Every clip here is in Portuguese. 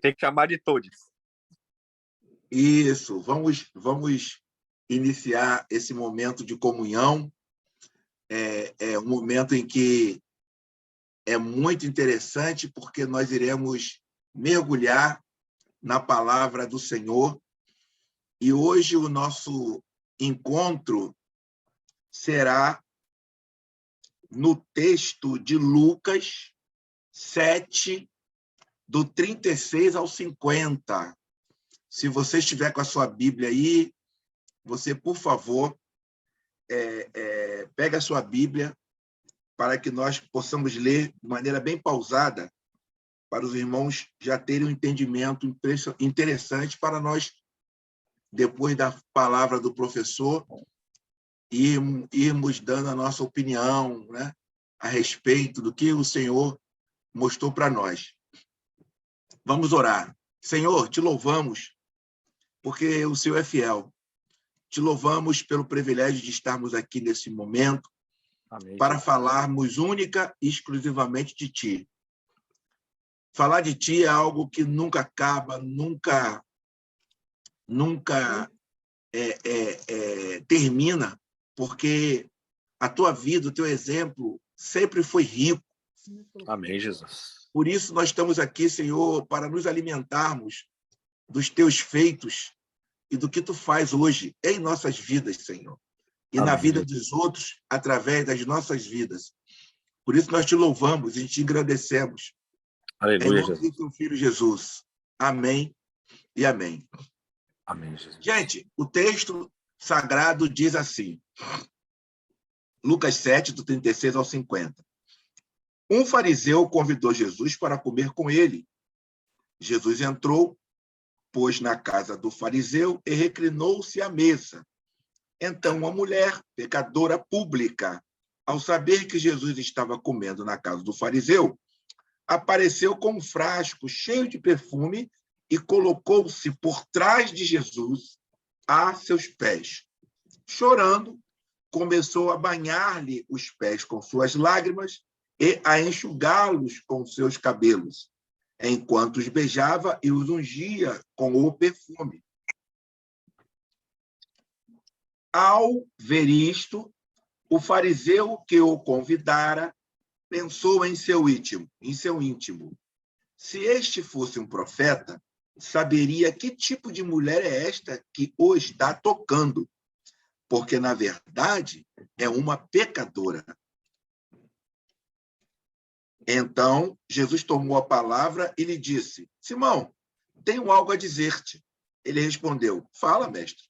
Tem que chamar de todos. Isso, vamos iniciar esse momento de comunhão. É um momento em que é muito interessante, porque nós iremos mergulhar na palavra do Senhor. E hoje o nosso encontro será no texto de Lucas 7, do 36 ao 50. Se você estiver com a sua Bíblia aí, você, por favor, pegue a sua Bíblia para que nós possamos ler de maneira bem pausada, para os irmãos já terem um entendimento interessante para nós, depois da palavra do professor, irmos dando a nossa opinião, né, a respeito do que o Senhor mostrou para nós. Vamos orar. Senhor, te louvamos, porque o Senhor é fiel. Te louvamos pelo privilégio de estarmos aqui nesse momento. Amém, para falarmos única e exclusivamente de Ti. Falar de Ti é algo que nunca acaba, nunca termina, porque a Tua vida, o Teu exemplo, sempre foi rico. Amém, Jesus. Por isso nós estamos aqui, Senhor, para nos alimentarmos dos Teus feitos e do que Tu faz hoje em nossas vidas, Senhor. E amém, na vida dos outros, através das nossas vidas. Por isso nós te louvamos e te agradecemos. Aleluia, em nome do teu Filho Jesus. Amém e amém. Amém, Jesus. Gente, o texto sagrado diz assim, Lucas 7, do 36 ao 50. Um fariseu convidou Jesus para comer com ele. Jesus entrou, pôs na casa do fariseu e reclinou-se à mesa. Então, uma mulher, pecadora pública, ao saber que Jesus estava comendo na casa do fariseu, apareceu com um frasco cheio de perfume e colocou-se por trás de Jesus a seus pés. Chorando, começou a banhar-lhe os pés com suas lágrimas e a enxugá-los com seus cabelos, enquanto os beijava e os ungia com o perfume. Ao ver isto, o fariseu que o convidara pensou em seu íntimo. Se este fosse um profeta, saberia que tipo de mulher é esta que o está tocando, porque, na verdade, é uma pecadora. Então, Jesus tomou a palavra e lhe disse, Simão, tenho algo a dizer-te. Ele respondeu, fala, mestre.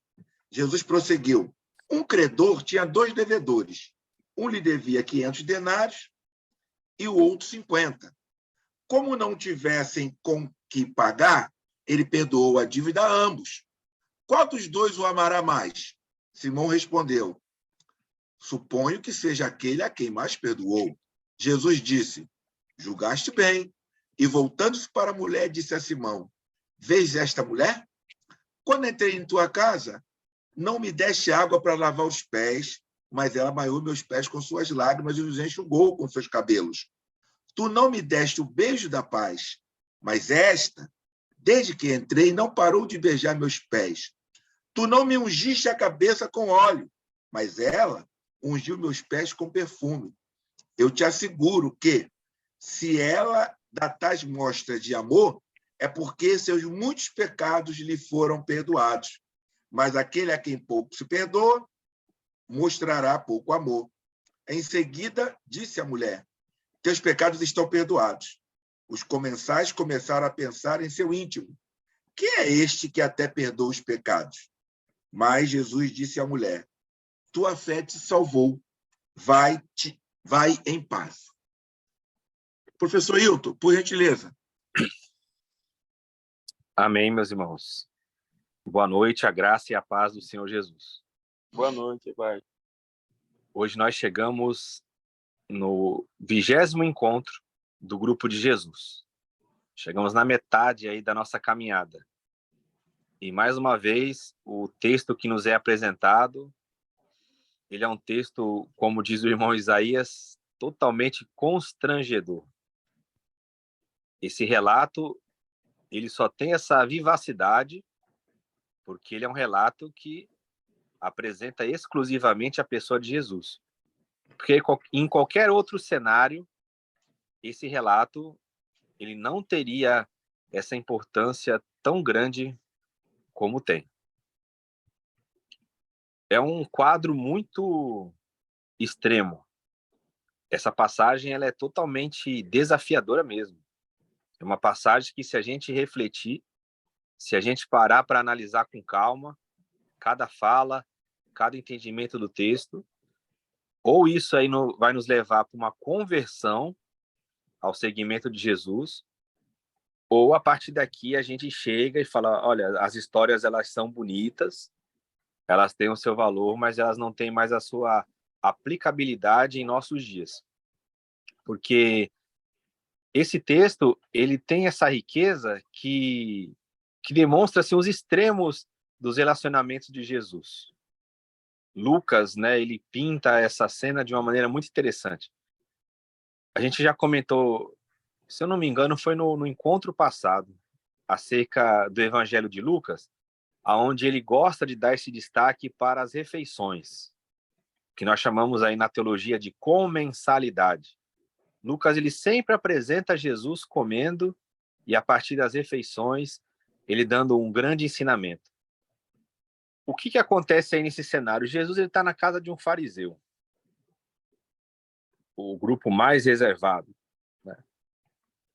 Jesus prosseguiu, um credor tinha 2 devedores. Um lhe devia 500 denários e o outro 50. Como não tivessem com que pagar, ele perdoou a dívida a ambos. Qual dos dois o amará mais? Simão respondeu, suponho que seja aquele a quem mais perdoou. Jesus disse, julgaste bem. E voltando-se para a mulher, disse a Simão, vês esta mulher? Quando entrei em tua casa, não me deste água para lavar os pés, mas ela banhou meus pés com suas lágrimas e os enxugou com seus cabelos. Tu não me deste o beijo da paz, mas esta, desde que entrei, não parou de beijar meus pés. Tu não me ungiste a cabeça com óleo, mas ela ungiu meus pés com perfume. Eu te asseguro que, se ela dá tais mostras de amor, é porque seus muitos pecados lhe foram perdoados. Mas aquele a quem pouco se perdoa, mostrará pouco amor. Em seguida, disse a mulher, teus pecados estão perdoados. Os comensais começaram a pensar em seu íntimo. Quem é este que até perdoa os pecados? Mas Jesus disse à mulher, tua fé te salvou. Vai em paz. Professor Hilton, por gentileza. Amém, meus irmãos. Boa noite, a graça e a paz do Senhor Jesus. Boa noite, Pai. Hoje nós chegamos no 20º encontro do Grupo de Jesus. Chegamos na metade aí da nossa caminhada. E, mais uma vez, o texto que nos é apresentado, ele é um texto, como diz o irmão Isaías, totalmente constrangedor. Esse relato ele só tem essa vivacidade porque ele é um relato que apresenta exclusivamente a pessoa de Jesus. Porque em qualquer outro cenário, esse relato ele não teria essa importância tão grande como tem. É um quadro muito extremo. Essa passagem ela é totalmente desafiadora mesmo. É uma passagem que, se a gente refletir, se a gente parar para analisar com calma, cada fala, cada entendimento do texto, ou isso aí vai nos levar para uma conversão ao seguimento de Jesus, ou a partir daqui a gente chega e fala, olha, as histórias elas são bonitas, elas têm o seu valor, mas elas não têm mais a sua aplicabilidade em nossos dias. Porque esse texto, ele tem essa riqueza que demonstra assim, os extremos dos relacionamentos de Jesus. Lucas, né, ele pinta essa cena de uma maneira muito interessante. A gente já comentou, se eu não me engano, foi no encontro passado, acerca do Evangelho de Lucas, aonde ele gosta de dar esse destaque para as refeições, que nós chamamos aí na teologia de comensalidade. Lucas ele sempre apresenta Jesus comendo e a partir das refeições ele dando um grande ensinamento. O que acontece aí nesse cenário? Jesus está na casa de um fariseu, o grupo mais reservado, né?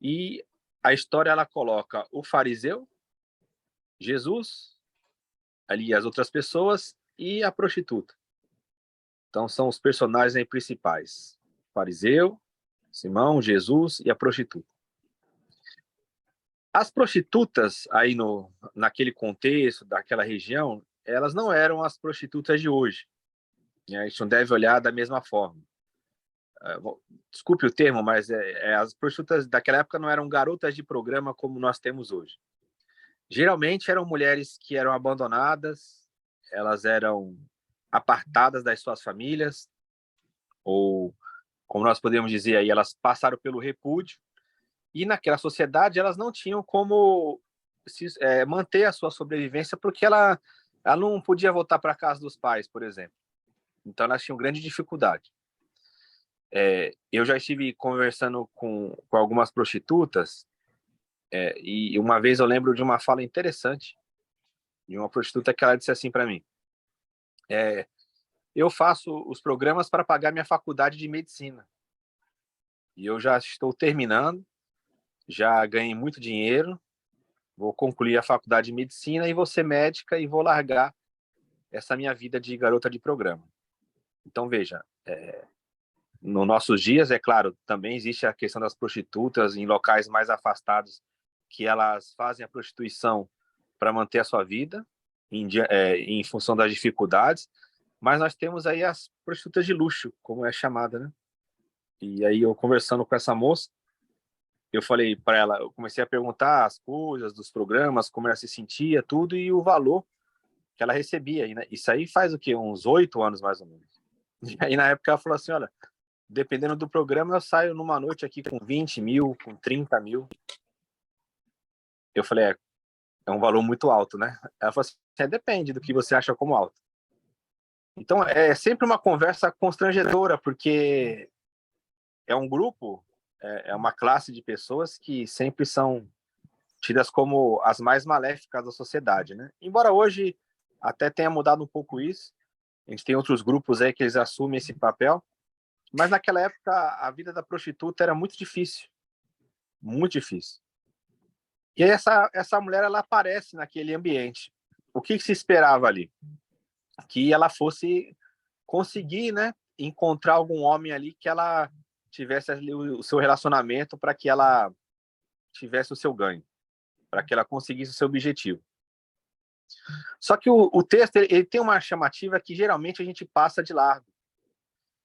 E a história ela coloca o fariseu, Jesus, ali as outras pessoas e a prostituta. Então são os personagens aí principais: fariseu, Simão, Jesus e a prostituta. As prostitutas aí naquele contexto, daquela região, elas não eram as prostitutas de hoje. A gente não deve olhar da mesma forma. Desculpe o termo, mas as prostitutas daquela época não eram garotas de programa como nós temos hoje. Geralmente eram mulheres que eram abandonadas, elas eram apartadas das suas famílias, ou, como nós podemos dizer aí, elas passaram pelo repúdio, e naquela sociedade elas não tinham como manter a sua sobrevivência, porque ela não podia voltar para a casa dos pais, por exemplo. Então elas tinham grande dificuldade. Eu já estive conversando com algumas prostitutas, e uma vez eu lembro de uma fala interessante de uma prostituta que ela disse assim para mim: eu faço os programas para pagar minha faculdade de medicina, e eu já estou terminando, já ganhei muito dinheiro, vou concluir a faculdade de medicina e vou ser médica e vou largar essa minha vida de garota de programa. Então, veja, nos nossos dias, é claro, também existe a questão das prostitutas em locais mais afastados, que elas fazem a prostituição para manter a sua vida, em função das dificuldades, mas nós temos aí as prostitutas de luxo, como é chamada, né? E aí eu conversando com essa moça, eu falei para ela, eu comecei a perguntar as coisas dos programas, como ela se sentia, tudo, e o valor que ela recebia. E, né, isso aí faz o quê? Uns 8 anos, mais ou menos. E aí, na época, ela falou assim, olha, dependendo do programa, eu saio numa noite aqui com 20 mil, com 30 mil. Eu falei, é um valor muito alto, né? Ela falou assim, depende do que você acha como alto. Então, é sempre uma conversa constrangedora, porque é um grupo, é uma classe de pessoas que sempre são tidas como as mais maléficas da sociedade, né? Embora hoje até tenha mudado um pouco isso, a gente tem outros grupos aí que eles assumem esse papel, mas naquela época a vida da prostituta era muito difícil, muito difícil. E aí essa mulher ela aparece naquele ambiente. O que se esperava ali? Que ela fosse conseguir, né, encontrar algum homem ali que ela tivesse ali o seu relacionamento para que ela tivesse o seu ganho, para que ela conseguisse o seu objetivo. Só que o texto ele tem uma chamativa que geralmente a gente passa de largo,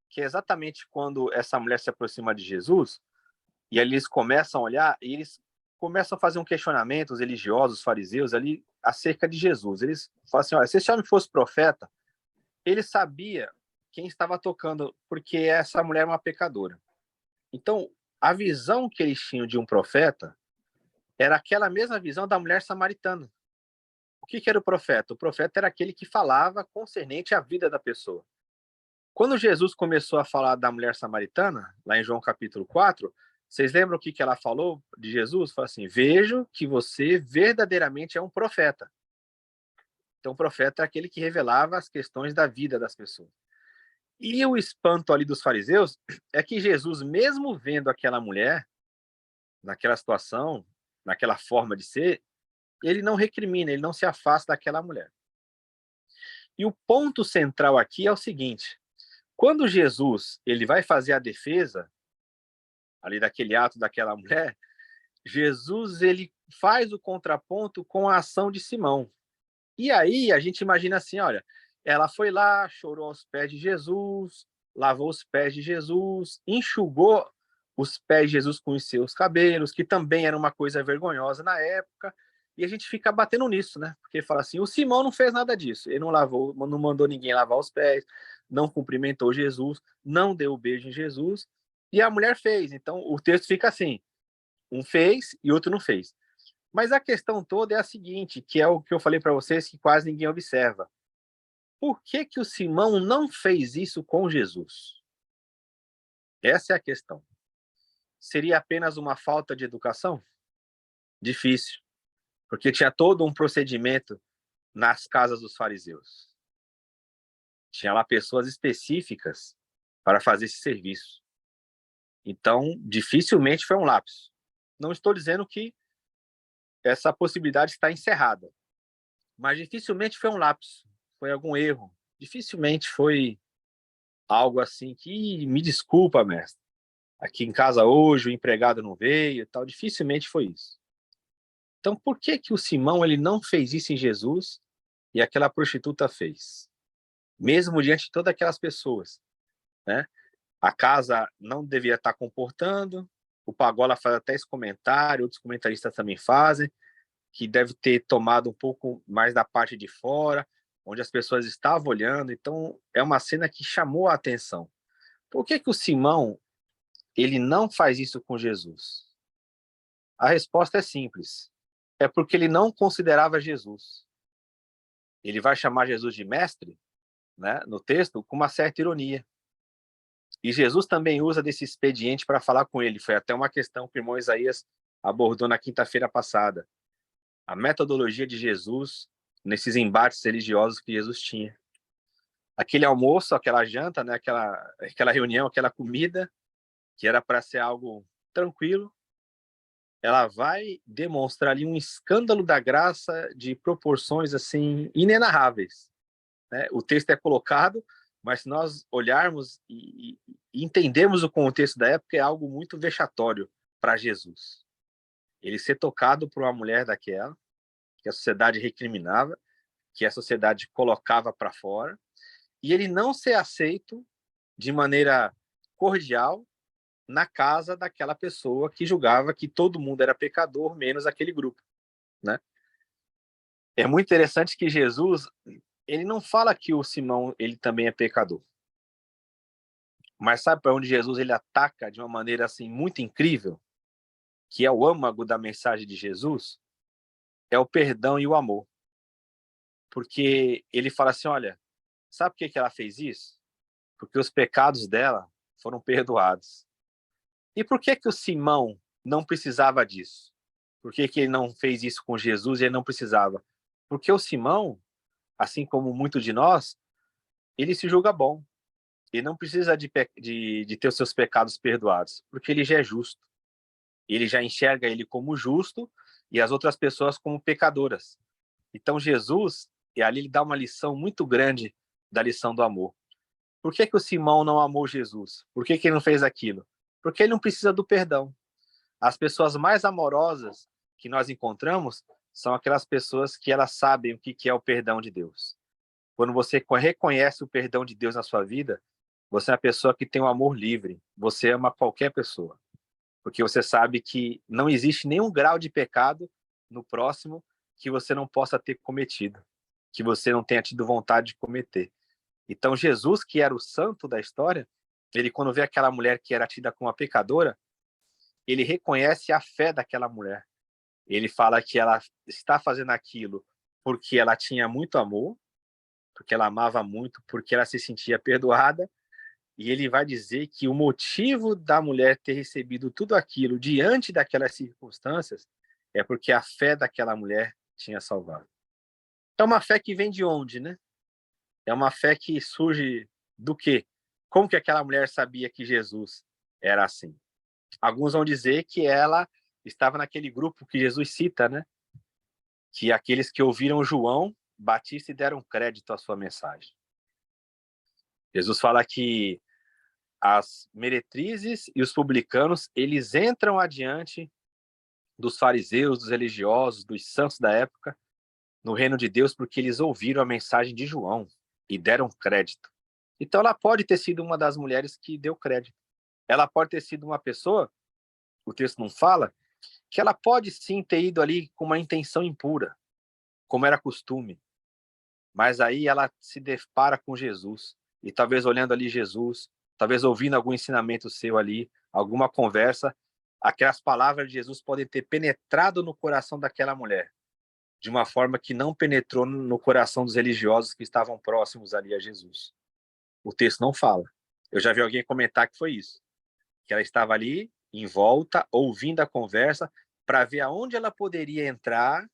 que é exatamente quando essa mulher se aproxima de Jesus e ali eles começam a olhar e eles começam a fazer um questionamento, os religiosos, os fariseus ali, acerca de Jesus. Eles falam assim, olha, se esse homem fosse profeta, ele sabia quem estava tocando, porque essa mulher é uma pecadora. Então, a visão que eles tinham de um profeta era aquela mesma visão da mulher samaritana. O que era o profeta? O profeta era aquele que falava concernente à vida da pessoa. Quando Jesus começou a falar da mulher samaritana, lá em João capítulo 4, vocês lembram o que ela falou de Jesus? Falou assim: vejo que você verdadeiramente é um profeta. Então, o profeta é aquele que revelava as questões da vida das pessoas. E o espanto ali dos fariseus é que Jesus, mesmo vendo aquela mulher, naquela situação, naquela forma de ser, ele não recrimina, ele não se afasta daquela mulher. E o ponto central aqui é o seguinte: quando Jesus ele vai fazer a defesa ali daquele ato daquela mulher, Jesus ele faz o contraponto com a ação de Simão. E aí a gente imagina assim, olha, ela foi lá, chorou aos pés de Jesus, lavou os pés de Jesus, enxugou os pés de Jesus com os seus cabelos, que também era uma coisa vergonhosa na época, e a gente fica batendo nisso, né? Porque fala assim, o Simão não fez nada disso, ele não lavou, não mandou ninguém lavar os pés, não cumprimentou Jesus, não deu o beijo em Jesus, e a mulher fez. Então o texto fica assim, um fez e outro não fez. Mas a questão toda é a seguinte, que é o que eu falei para vocês que quase ninguém observa. Por que que o Simão não fez isso com Jesus? Essa é a questão. Seria apenas uma falta de educação? Difícil, porque tinha todo um procedimento nas casas dos fariseus. Tinha lá pessoas específicas para fazer esse serviço. Então, dificilmente foi um lapso. Não estou dizendo que essa possibilidade está encerrada, mas dificilmente foi um lapso, foi algum erro. Dificilmente foi algo assim que, me desculpa, mestre, aqui em casa hoje o empregado não veio e tal, dificilmente foi isso. Então, por que que o Simão ele não fez isso em Jesus e aquela prostituta fez? Mesmo diante de todas aquelas pessoas, né? A casa não devia estar comportando, o Pagola faz até esse comentário, outros comentaristas também fazem, que deve ter tomado um pouco mais da parte de fora, onde as pessoas estavam olhando, então é uma cena que chamou a atenção. Por que que o Simão ele não faz isso com Jesus? A resposta é simples. É porque ele não considerava Jesus. Ele vai chamar Jesus de mestre, né, no texto, com uma certa ironia. E Jesus também usa desse expediente para falar com ele. Foi até uma questão que o irmão Isaías abordou na quinta-feira passada. A metodologia de Jesus nesses embates religiosos que Jesus tinha. Aquele almoço, aquela janta, né, aquela reunião, aquela comida, que era para ser algo tranquilo, ela vai demonstrar ali um escândalo da graça de proporções assim inenarráveis, né? O texto é colocado, mas se nós olharmos e entendermos o contexto da época, é algo muito vexatório para Jesus. Ele ser tocado por uma mulher daquela, que a sociedade recriminava, que a sociedade colocava para fora, e ele não ser aceito de maneira cordial na casa daquela pessoa que julgava que todo mundo era pecador, menos aquele grupo, né? É muito interessante que Jesus, ele não fala que o Simão, ele também é pecador. Mas sabe para onde Jesus ele ataca de uma maneira assim muito incrível, que é o âmago da mensagem de Jesus, é o perdão e o amor. Porque ele fala assim, olha, sabe por que que ela fez isso? Porque os pecados dela foram perdoados. E por que que o Simão não precisava disso? Por que que ele não fez isso com Jesus e ele não precisava? Porque o Simão, assim como muitos de nós, ele se julga bom. Ele não precisa de ter os seus pecados perdoados, porque ele já é justo. Ele já enxerga ele como justo e as outras pessoas como pecadoras. Então Jesus, e ali ele dá uma lição muito grande da lição do amor. Por que que o Simão não amou Jesus? Por que que ele não fez aquilo? Porque ele não precisa do perdão. As pessoas mais amorosas que nós encontramos são aquelas pessoas que elas sabem o que é o perdão de Deus. Quando você reconhece o perdão de Deus na sua vida, você é uma pessoa que tem um amor livre. Você ama qualquer pessoa. Porque você sabe que não existe nenhum grau de pecado no próximo que você não possa ter cometido, que você não tenha tido vontade de cometer. Então Jesus, que era o santo da história, ele quando vê aquela mulher que era tida como uma pecadora, ele reconhece a fé daquela mulher. Ele fala que ela está fazendo aquilo porque ela tinha muito amor, porque ela amava muito, porque ela se sentia perdoada. E ele vai dizer que o motivo da mulher ter recebido tudo aquilo diante daquelas circunstâncias é porque a fé daquela mulher tinha salvado. É uma fé que vem de onde, né? É uma fé que surge do quê? Como que aquela mulher sabia que Jesus era assim? Alguns vão dizer que ela estava naquele grupo que Jesus cita, né? Que aqueles que ouviram João Batista e deram crédito à sua mensagem. Jesus fala que as meretrizes e os publicanos, eles entram adiante dos fariseus, dos religiosos, dos santos da época, no reino de Deus, porque eles ouviram a mensagem de João e deram crédito. Então ela pode ter sido uma das mulheres que deu crédito. Ela pode ter sido uma pessoa, o texto não fala, que ela pode sim ter ido ali com uma intenção impura, como era costume. Mas aí ela se depara com Jesus, e talvez olhando ali Jesus, talvez ouvindo algum ensinamento seu ali, alguma conversa, aquelas palavras de Jesus podem ter penetrado no coração daquela mulher, de uma forma que não penetrou no coração dos religiosos que estavam próximos ali a Jesus. O texto não fala. Eu já vi alguém comentar que foi isso, que ela estava ali, em volta, ouvindo a conversa, para ver aonde ela poderia entrar,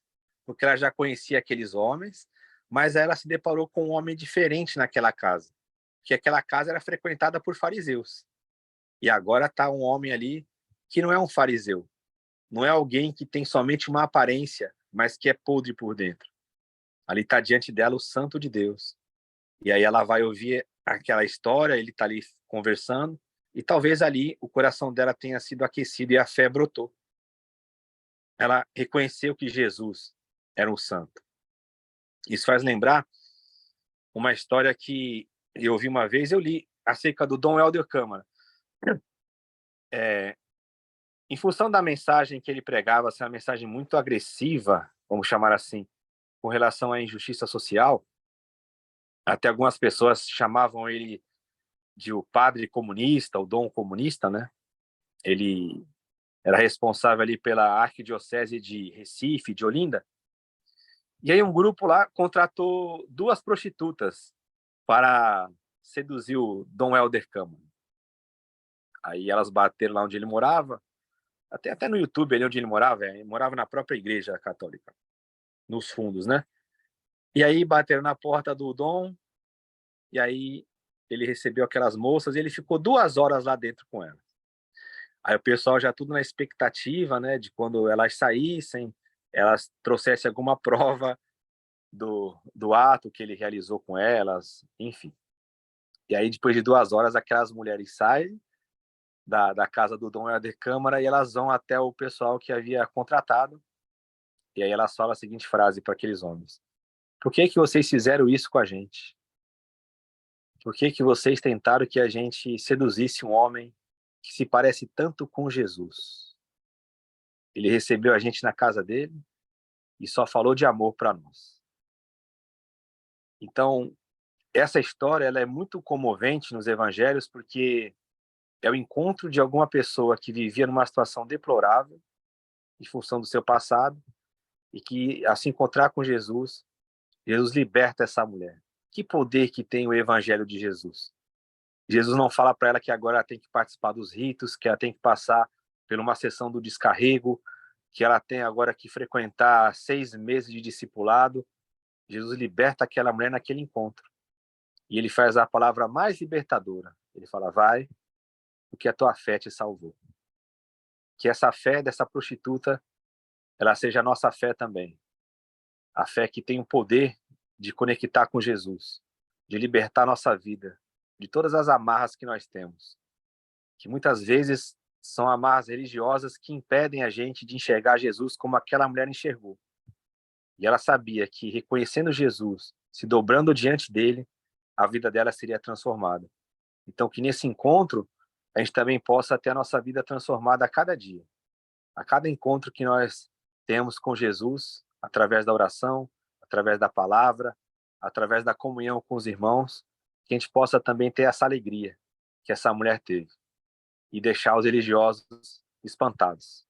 porque ela já conhecia aqueles homens, mas ela se deparou com um homem diferente naquela casa, que aquela casa era frequentada por fariseus. E agora está um homem ali que não é um fariseu, não é alguém que tem somente uma aparência, mas que é podre por dentro. Ali está diante dela o Santo de Deus. E aí ela vai ouvir aquela história, ele está ali conversando, e talvez ali o coração dela tenha sido aquecido e a fé brotou. Ela reconheceu que Jesus era o santo. Isso faz lembrar uma história que eu ouvi uma vez, eu li acerca do Dom Helder Câmara. Em função da mensagem que ele pregava, ser uma mensagem muito agressiva, vamos chamar assim, com relação à injustiça social, até algumas pessoas chamavam ele de o padre comunista, o dom comunista, né? Ele era responsável ali pela arquidiocese de Recife, de Olinda. E aí um grupo lá contratou duas prostitutas para seduzir o Dom Helder Câmara. Aí elas bateram lá onde ele morava, até no YouTube ali onde ele morava na própria igreja católica, nos fundos, né? E aí bateram na porta do Dom, e aí ele recebeu aquelas moças e ele ficou 2 horas lá dentro com elas. Aí o pessoal já tudo na expectativa, né, de quando elas saíssem, elas trouxessem alguma prova do ato que ele realizou com elas, enfim. E aí, depois de 2 horas, aquelas mulheres saem da casa do Dom Helder Câmara e elas vão até o pessoal que havia contratado. E aí elas falam a seguinte frase para aqueles homens: por que que vocês fizeram isso com a gente? Por que que vocês tentaram que a gente seduzisse um homem que se parece tanto com Jesus? Ele recebeu a gente na casa dele e só falou de amor para nós. Então, essa história ela é muito comovente nos evangelhos porque é o encontro de alguma pessoa que vivia numa situação deplorável em função do seu passado e que, ao se encontrar com Jesus, Jesus liberta essa mulher. Que poder que tem o evangelho de Jesus. Jesus não fala para ela que agora ela tem que participar dos ritos, que ela tem que passar por uma sessão do descarrego, que ela tem agora que frequentar 6 meses de discipulado. Jesus liberta aquela mulher naquele encontro. E ele faz a palavra mais libertadora. Ele fala, vai, porque a tua fé te salvou. Que essa fé dessa prostituta, ela seja a nossa fé também. A fé que tem o poder de conectar com Jesus, de libertar a nossa vida, de todas as amarras que nós temos. Que muitas vezes são amarras religiosas que impedem a gente de enxergar Jesus como aquela mulher enxergou. E ela sabia que reconhecendo Jesus, se dobrando diante dele, a vida dela seria transformada. Então que nesse encontro a gente também possa ter a nossa vida transformada a cada dia. A cada encontro que nós temos com Jesus, através da oração, através da palavra, através da comunhão com os irmãos, que a gente possa também ter essa alegria que essa mulher teve e deixar os religiosos espantados.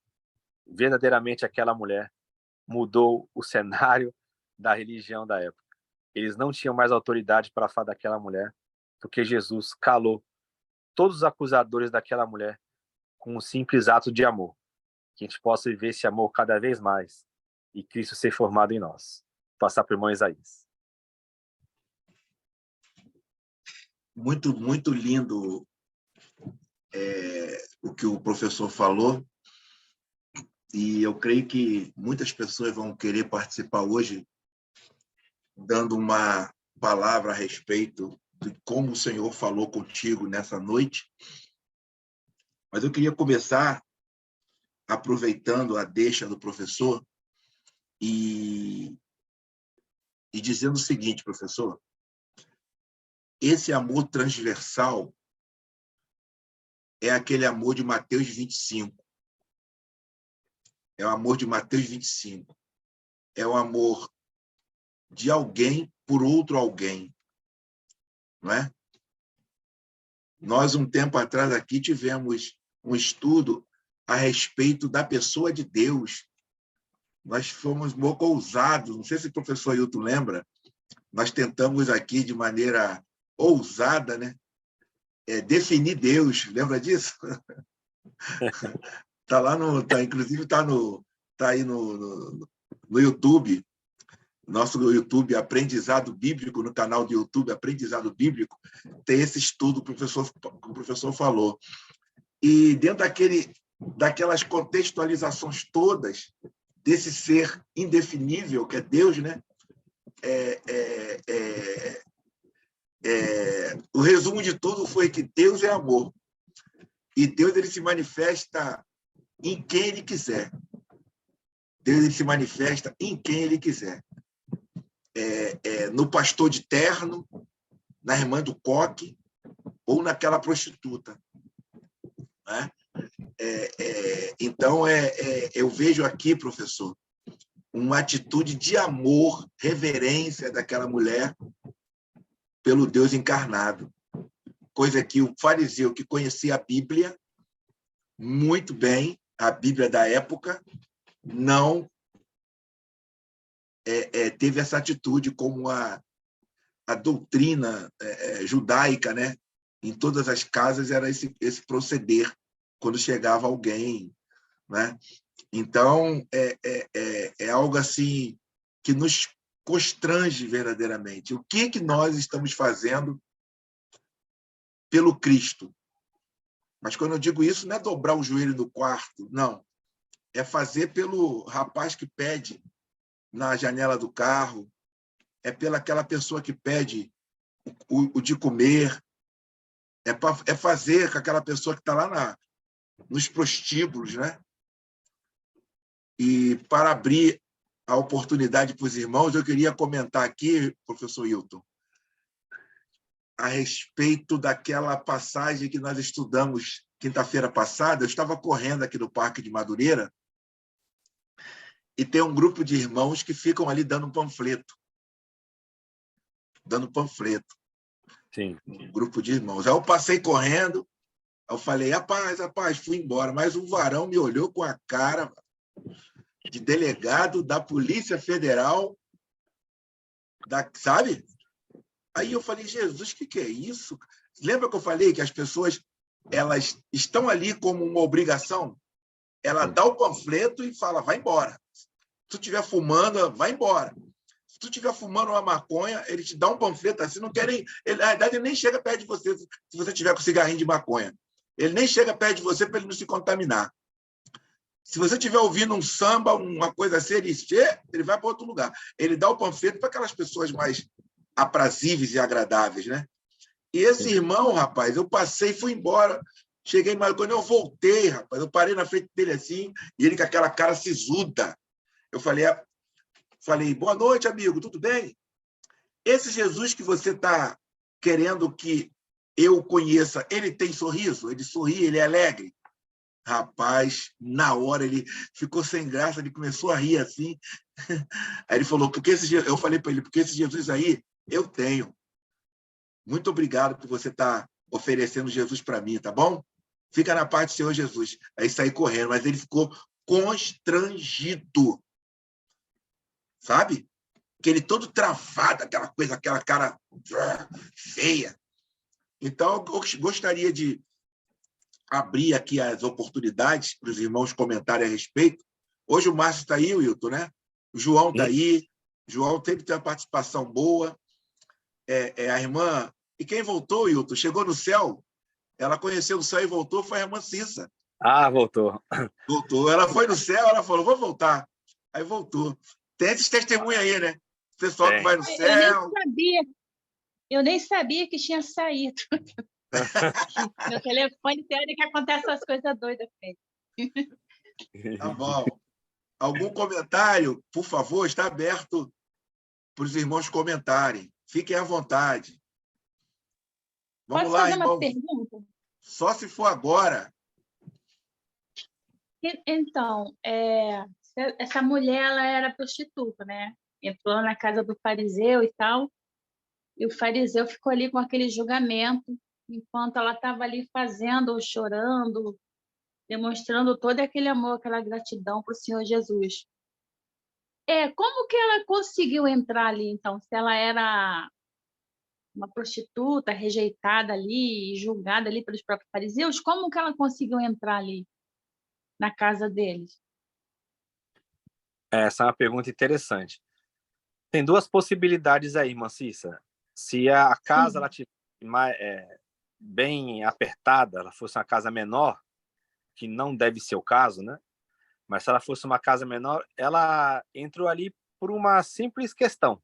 verdadeiramente aquela mulher mudou o cenário da religião da época. Eles não tinham mais autoridade para falar daquela mulher, porque Jesus calou todos os acusadores daquela mulher com um simples ato de amor. Que a gente possa viver esse amor cada vez mais e Cristo ser formado em nós. Passar para o irmão Isaías. Muito, muito lindo o que o professor falou. E eu creio que muitas pessoas vão querer participar hoje, dando uma palavra a respeito de como o Senhor falou contigo nessa noite. Mas eu queria começar aproveitando a deixa do professor e dizendo o seguinte, professor: esse amor transversal é aquele amor de Mateus 25. É o amor de Mateus 25. É o amor de alguém por outro alguém. Não é? Nós, um tempo atrás, aqui tivemos um estudo a respeito da pessoa de Deus. Nós fomos um pouco ousados. Não sei se o professor Ailton lembra. Nós tentamos aqui, de maneira ousada, né? Definir Deus. Lembra disso? Inclusive está aí no YouTube, nosso YouTube Aprendizado Bíblico, no canal do YouTube Aprendizado Bíblico, tem esse estudo que o professor falou. E dentro daquelas contextualizações todas desse ser indefinível, que é Deus, né? O resumo de tudo foi que Deus é amor. E Deus ele se manifesta em quem Ele quiser. Deus ele se manifesta em quem Ele quiser. No pastor de terno, na irmã do coque, ou naquela prostituta. Né? Então, eu vejo aqui, professor, uma atitude de amor, reverência daquela mulher pelo Deus encarnado. Coisa que o fariseu que conhecia a Bíblia muito bem, a Bíblia da época, não teve essa atitude como a doutrina judaica, né? Em todas as casas era esse proceder quando chegava alguém, né? Então, é algo assim que nos constrange verdadeiramente. O que nós estamos fazendo pelo Cristo? Mas quando eu digo isso, não é dobrar o joelho no quarto, não. É fazer pelo rapaz que pede na janela do carro, é pela aquela pessoa que pede o de comer, é fazer com aquela pessoa que está lá nos prostíbulos, né? E para abrir a oportunidade para os irmãos, eu queria comentar aqui, professor Ailton, a respeito daquela passagem que nós estudamos quinta-feira passada. Eu estava correndo aqui no Parque de Madureira e tem um grupo de irmãos que ficam ali dando panfleto. Sim. Um grupo de irmãos. Aí eu passei correndo, eu falei, rapaz, fui embora. Mas o varão me olhou com a cara de delegado da Polícia Federal, sabe? Aí eu falei, Jesus, o que é isso? Lembra que eu falei que as pessoas elas estão ali como uma obrigação? Ela dá o panfleto e fala, vai embora. Se tu estiver fumando, vai embora. Se tu estiver fumando uma maconha, ele te dá um panfleto assim, não querem. Na verdade, ele nem chega perto de você se você estiver com cigarrinho de maconha. Ele nem chega perto de você para ele não se contaminar. Se você estiver ouvindo um samba, uma coisa assim, ele vai para outro lugar. Ele dá o panfleto para aquelas pessoas mais aprazíveis e agradáveis, né? E esse irmão, rapaz, eu passei e fui embora. Cheguei, mas quando eu voltei, rapaz, eu parei na frente dele assim, e ele com aquela cara sisuda. Eu falei, boa noite, amigo, tudo bem? Esse Jesus que você está querendo que eu conheça, ele tem sorriso? Ele sorri, ele é alegre? Rapaz, na hora ele ficou sem graça, ele começou a rir assim. Aí ele falou, eu falei para ele, porque esse Jesus aí eu tenho. Muito obrigado por você estar oferecendo Jesus para mim, tá bom? Fica na paz do Senhor Jesus. Aí saí correndo, mas ele ficou constrangido, sabe? Aquele todo travado, aquela coisa, aquela cara feia. Então, eu gostaria de abrir aqui as oportunidades para os irmãos comentarem a respeito. Hoje o Márcio está aí, Wilton, né? O João está aí. O João sempre tem uma participação boa. A irmã... E quem voltou, Wilton? Chegou no céu. Ela conheceu o céu e voltou, foi a irmã Cissa. Ah, voltou. Voltou. Ela foi no céu, ela falou, vou voltar. Aí voltou. Tem esses testemunhos aí, né? O pessoal que vai no céu. Eu nem sabia que tinha saído. Meu telefone tem hora que acontece essas coisas doidas com ele. Tá bom. Algum comentário, por favor, está aberto para os irmãos comentarem. Fiquem à vontade. Vamos Posso lá, fazer irmão. uma pergunta? Só se for agora. Então, essa mulher ela era prostituta, né? Entrou na casa do fariseu e tal, e o fariseu ficou ali com aquele julgamento, enquanto ela estava ali fazendo, ou chorando, demonstrando todo aquele amor, aquela gratidão para o Senhor Jesus. Como que ela conseguiu entrar ali, então? Se ela era uma prostituta rejeitada ali, julgada ali pelos próprios fariseus, como que ela conseguiu entrar ali na casa deles? Essa é uma pergunta interessante. Tem duas possibilidades aí, Mancissa. Se a casa ela tivesse bem apertada, ela fosse uma casa menor, que não deve ser o caso, né? Mas se ela fosse uma casa menor, ela entrou ali por uma simples questão,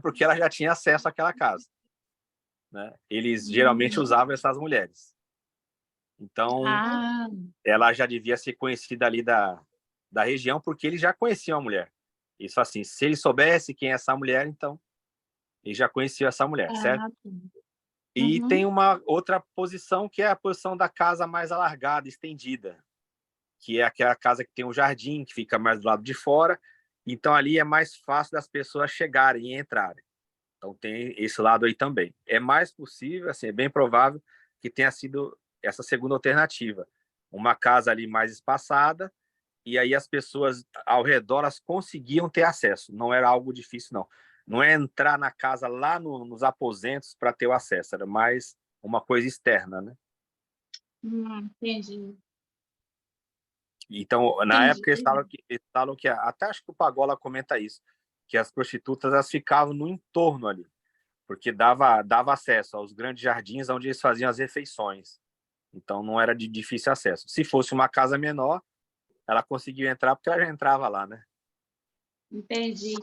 porque ela já tinha acesso àquela casa, né? Eles geralmente usavam essas mulheres. Então, ela já devia ser conhecida ali da região, porque eles já conheciam a mulher. Isso assim, se ele soubesse quem é essa mulher, então ele já conhecia essa mulher, certo? E tem uma outra posição, que é a posição da casa mais alargada, estendida, que é aquela casa que tem um jardim, que fica mais do lado de fora. Então, ali é mais fácil das pessoas chegarem e entrarem. Então, tem esse lado aí também. É mais possível, assim, é bem provável que tenha sido essa segunda alternativa. Uma casa ali mais espaçada, e aí as pessoas ao redor elas conseguiam ter acesso. Não era algo difícil, não. Não é entrar na casa lá nos aposentos para ter o acesso, era mais uma coisa externa, né? Entendi. Então, na época, eles falam que até acho que o Pagola comenta isso, que as prostitutas elas ficavam no entorno ali, porque dava acesso aos grandes jardins onde eles faziam as refeições. Então, não era de difícil acesso. Se fosse uma casa menor, ela conseguiu entrar porque ela já entrava lá, né? Entendi.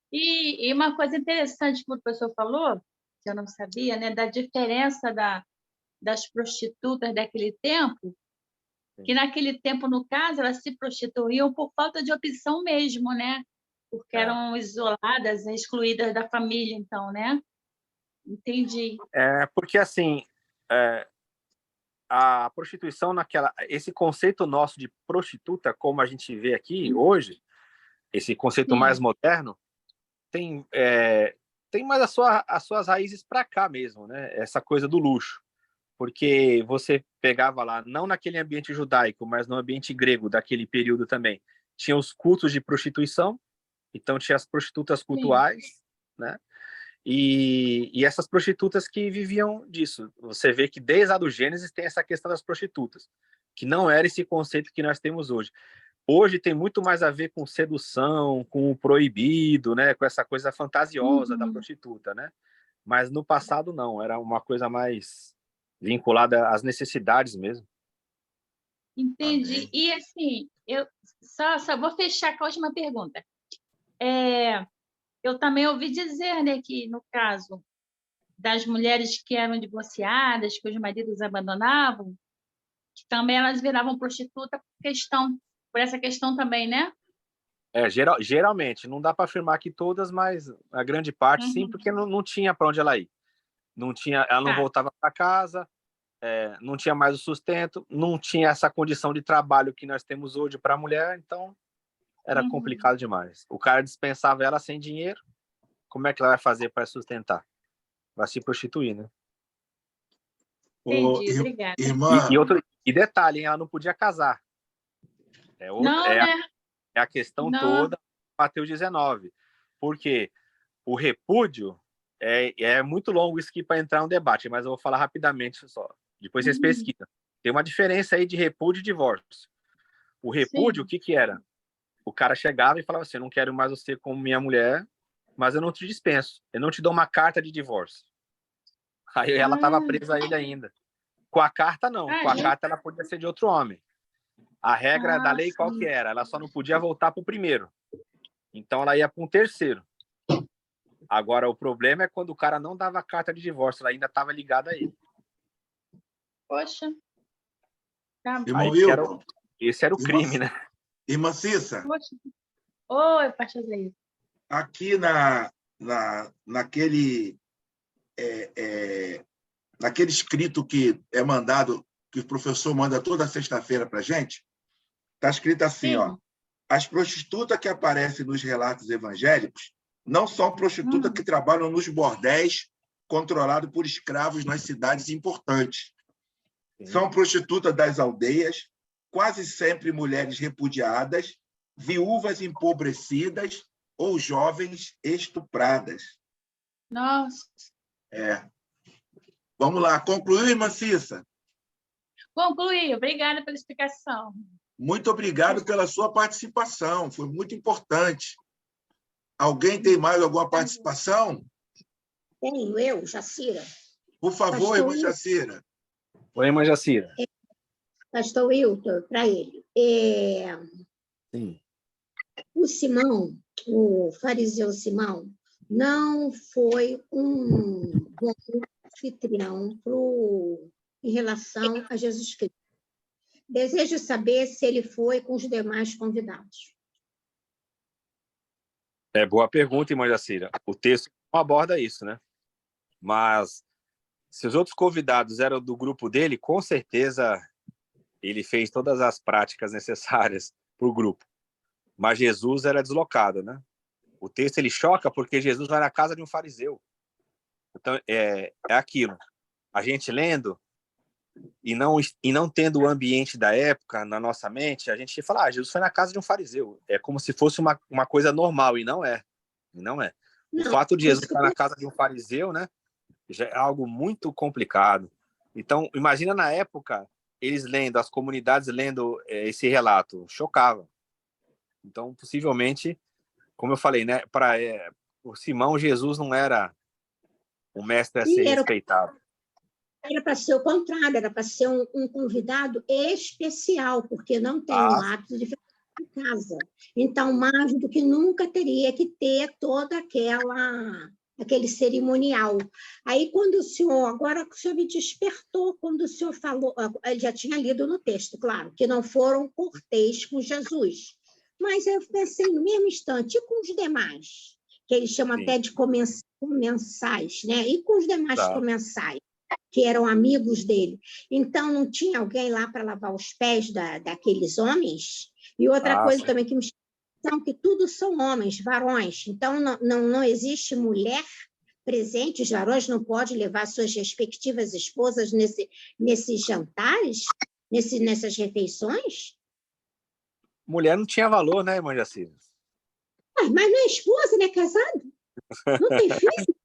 E uma coisa interessante que o professor falou, que eu não sabia, né, da diferença das prostitutas daquele tempo, que naquele tempo, no caso, elas se prostituíam por falta de opção mesmo, né? Porque eram isoladas, excluídas da família, então, né? Entendi. Porque, assim, a prostituição esse conceito nosso de prostituta, como a gente vê aqui hoje, esse conceito mais moderno, tem mais as suas raízes para cá mesmo, né? Essa coisa do luxo. Porque você pegava lá, não naquele ambiente judaico, mas no ambiente grego daquele período também, tinha os cultos de prostituição, então tinha as prostitutas cultuais, né? E essas prostitutas que viviam disso. Você vê que desde a do Gênesis tem essa questão das prostitutas, que não era esse conceito que nós temos hoje. Hoje tem muito mais a ver com sedução, com o proibido, né? Com essa coisa fantasiosa da prostituta, né? Mas no passado não, era uma coisa mais vinculada às necessidades mesmo. Entendi. Amém. E assim, eu só vou fechar com a última pergunta. Eu também ouvi dizer, né, que no caso das mulheres que eram divorciadas, que os maridos abandonavam, que também elas viravam prostituta por essa questão também, né? Geralmente, não dá para afirmar que todas, mas a grande parte sim, porque não tinha para onde ela ir. Não tinha, ela não voltava para casa, não tinha mais o sustento, não tinha essa condição de trabalho que nós temos hoje para a mulher, então era complicado demais. O cara dispensava ela sem dinheiro, como é que ela vai fazer para sustentar? Vai se prostituir, né? Entendi, obrigada. Irmã... E detalhe, ela não podia casar. Não, né? É a questão Não. toda, Mateus 19. Porque o repúdio é muito longo isso aqui para entrar no debate, mas eu vou falar rapidamente só. Depois vocês pesquisam. Tem uma diferença aí de repúdio e divórcio. O repúdio, Sim. o que era? O cara chegava e falava assim, eu não quero mais você como minha mulher, mas eu não te dispenso. Eu não te dou uma carta de divórcio. Aí ela estava presa a ele ainda. Com a carta, não. Com a carta, ela podia ser de outro homem. A regra da lei qual que era? Ela só não podia voltar para o primeiro. Então, ela ia para um terceiro. Agora, o problema é quando o cara não dava carta de divórcio, ela ainda estava ligada a ele. Poxa. Tá. Irmão Wilton. Esse era o crime, né? Irmã Cissa. Poxa. Oi, pastor Zé. Aqui naquele escrito que é mandado, que o professor manda toda sexta-feira para a gente, está escrito assim, ó, as prostitutas que aparecem nos relatos evangélicos não são prostitutas que trabalham nos bordéis controlados por escravos nas cidades importantes. São prostitutas das aldeias, quase sempre mulheres repudiadas, viúvas empobrecidas ou jovens estupradas. Nossa. Vamos lá, concluiu, irmã Cissa? Concluí. Obrigada pela explicação. Muito obrigado pela sua participação, foi muito importante. Alguém tem mais alguma participação? Tenho, eu, Jacira. Por favor, Pastor irmã Jacira. Oi, irmã Jacira. Pastor Wilton, para ele. Sim. O Simão, o fariseu Simão, não foi um bom anfitrião em relação a Jesus Cristo. Desejo saber se ele foi com os demais convidados. Boa pergunta, irmã Jacira. O texto não aborda isso, né? Mas se os outros convidados eram do grupo dele, com certeza ele fez todas as práticas necessárias para o grupo. Mas Jesus era deslocado, né? O texto ele choca porque Jesus vai na casa de um fariseu. Então é aquilo. A gente lendo e não tendo o ambiente da época na nossa mente, a gente fala, Jesus foi na casa de um fariseu. É como se fosse uma coisa normal, e não é. Não é. O fato de Jesus estar na casa de um fariseu, né, já é algo muito complicado. Então, imagina na época, eles lendo, as comunidades lendo esse relato, chocava. Então, possivelmente, como eu falei, né, para o Simão, Jesus não era um mestre a ser respeitado. Era para ser o contrário, era para ser um convidado especial, porque não tem o hábito de ficar em casa. Então, mais do que nunca, teria que ter toda aquele cerimonial. Aí, quando o senhor, agora o senhor me despertou, quando o senhor falou, ele já tinha lido no texto, claro, que não foram cortês com Jesus. Mas eu pensei no mesmo instante, e com os demais? Que eles chamam até de comensais, né? E com os demais comensais? Que eram amigos dele. Então, não tinha alguém lá para lavar os pés daqueles homens? E outra coisa também que me chama que tudo são homens, varões. Então, não existe mulher presente, os varões não podem levar suas respectivas esposas nesses jantares, nessas refeições? Mulher não tinha valor, né, irmã Jacira? Mas não é esposa, não é casado? Não tem filho?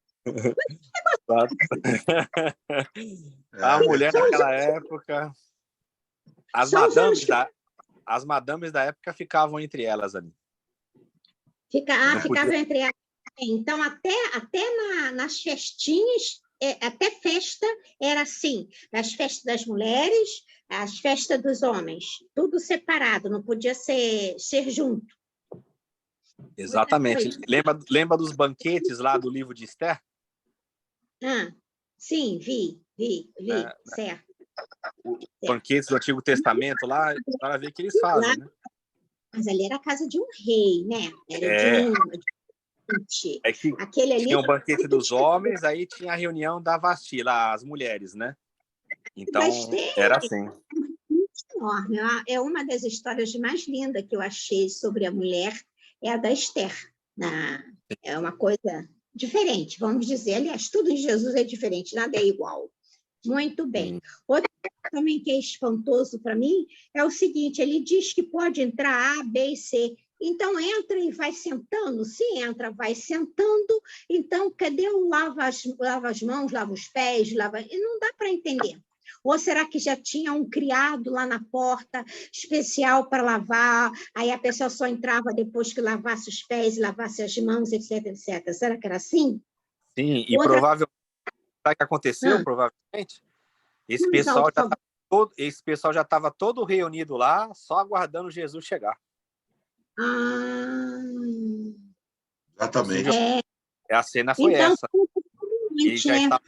A mulher naquela época, as madames da época ficavam entre elas ali. Ficavam entre elas. Então, até nas festinhas, até festa era assim, as festas das mulheres, as festas dos homens, tudo separado, não podia ser junto. Exatamente. Lembra dos banquetes lá do livro de Esther? Sim, vi, certo. Os banquetes do Antigo Testamento lá, para ver o que eles fazem, né? Mas ali era a casa de um rei, né? Era aquele ali tinha o banquete dos homens, aí tinha a reunião da Vasti, lá, as mulheres, né? Então, era assim. Enorme. É uma das histórias mais lindas que eu achei sobre a mulher, é a da Esther. É uma coisa diferente, vamos dizer. Aliás, tudo em Jesus é diferente, nada é igual. Muito bem. Outra também que é espantoso para mim é o seguinte: ele diz que pode entrar A, B e C. Então, entra e vai sentando. Se entra, vai sentando. Então, cadê o lava as mãos, lava os pés? E não dá para entender. Ou será que já tinha um criado lá na porta especial para lavar, aí a pessoa só entrava depois que lavasse os pés, lavasse as mãos, etc, etc. Será que era assim? Sim, e provavelmente, sabe o que aconteceu? Provavelmente, esse pessoal já estava todo reunido lá, só aguardando Jesus chegar. Exatamente. A cena foi então, essa. Ele já estava...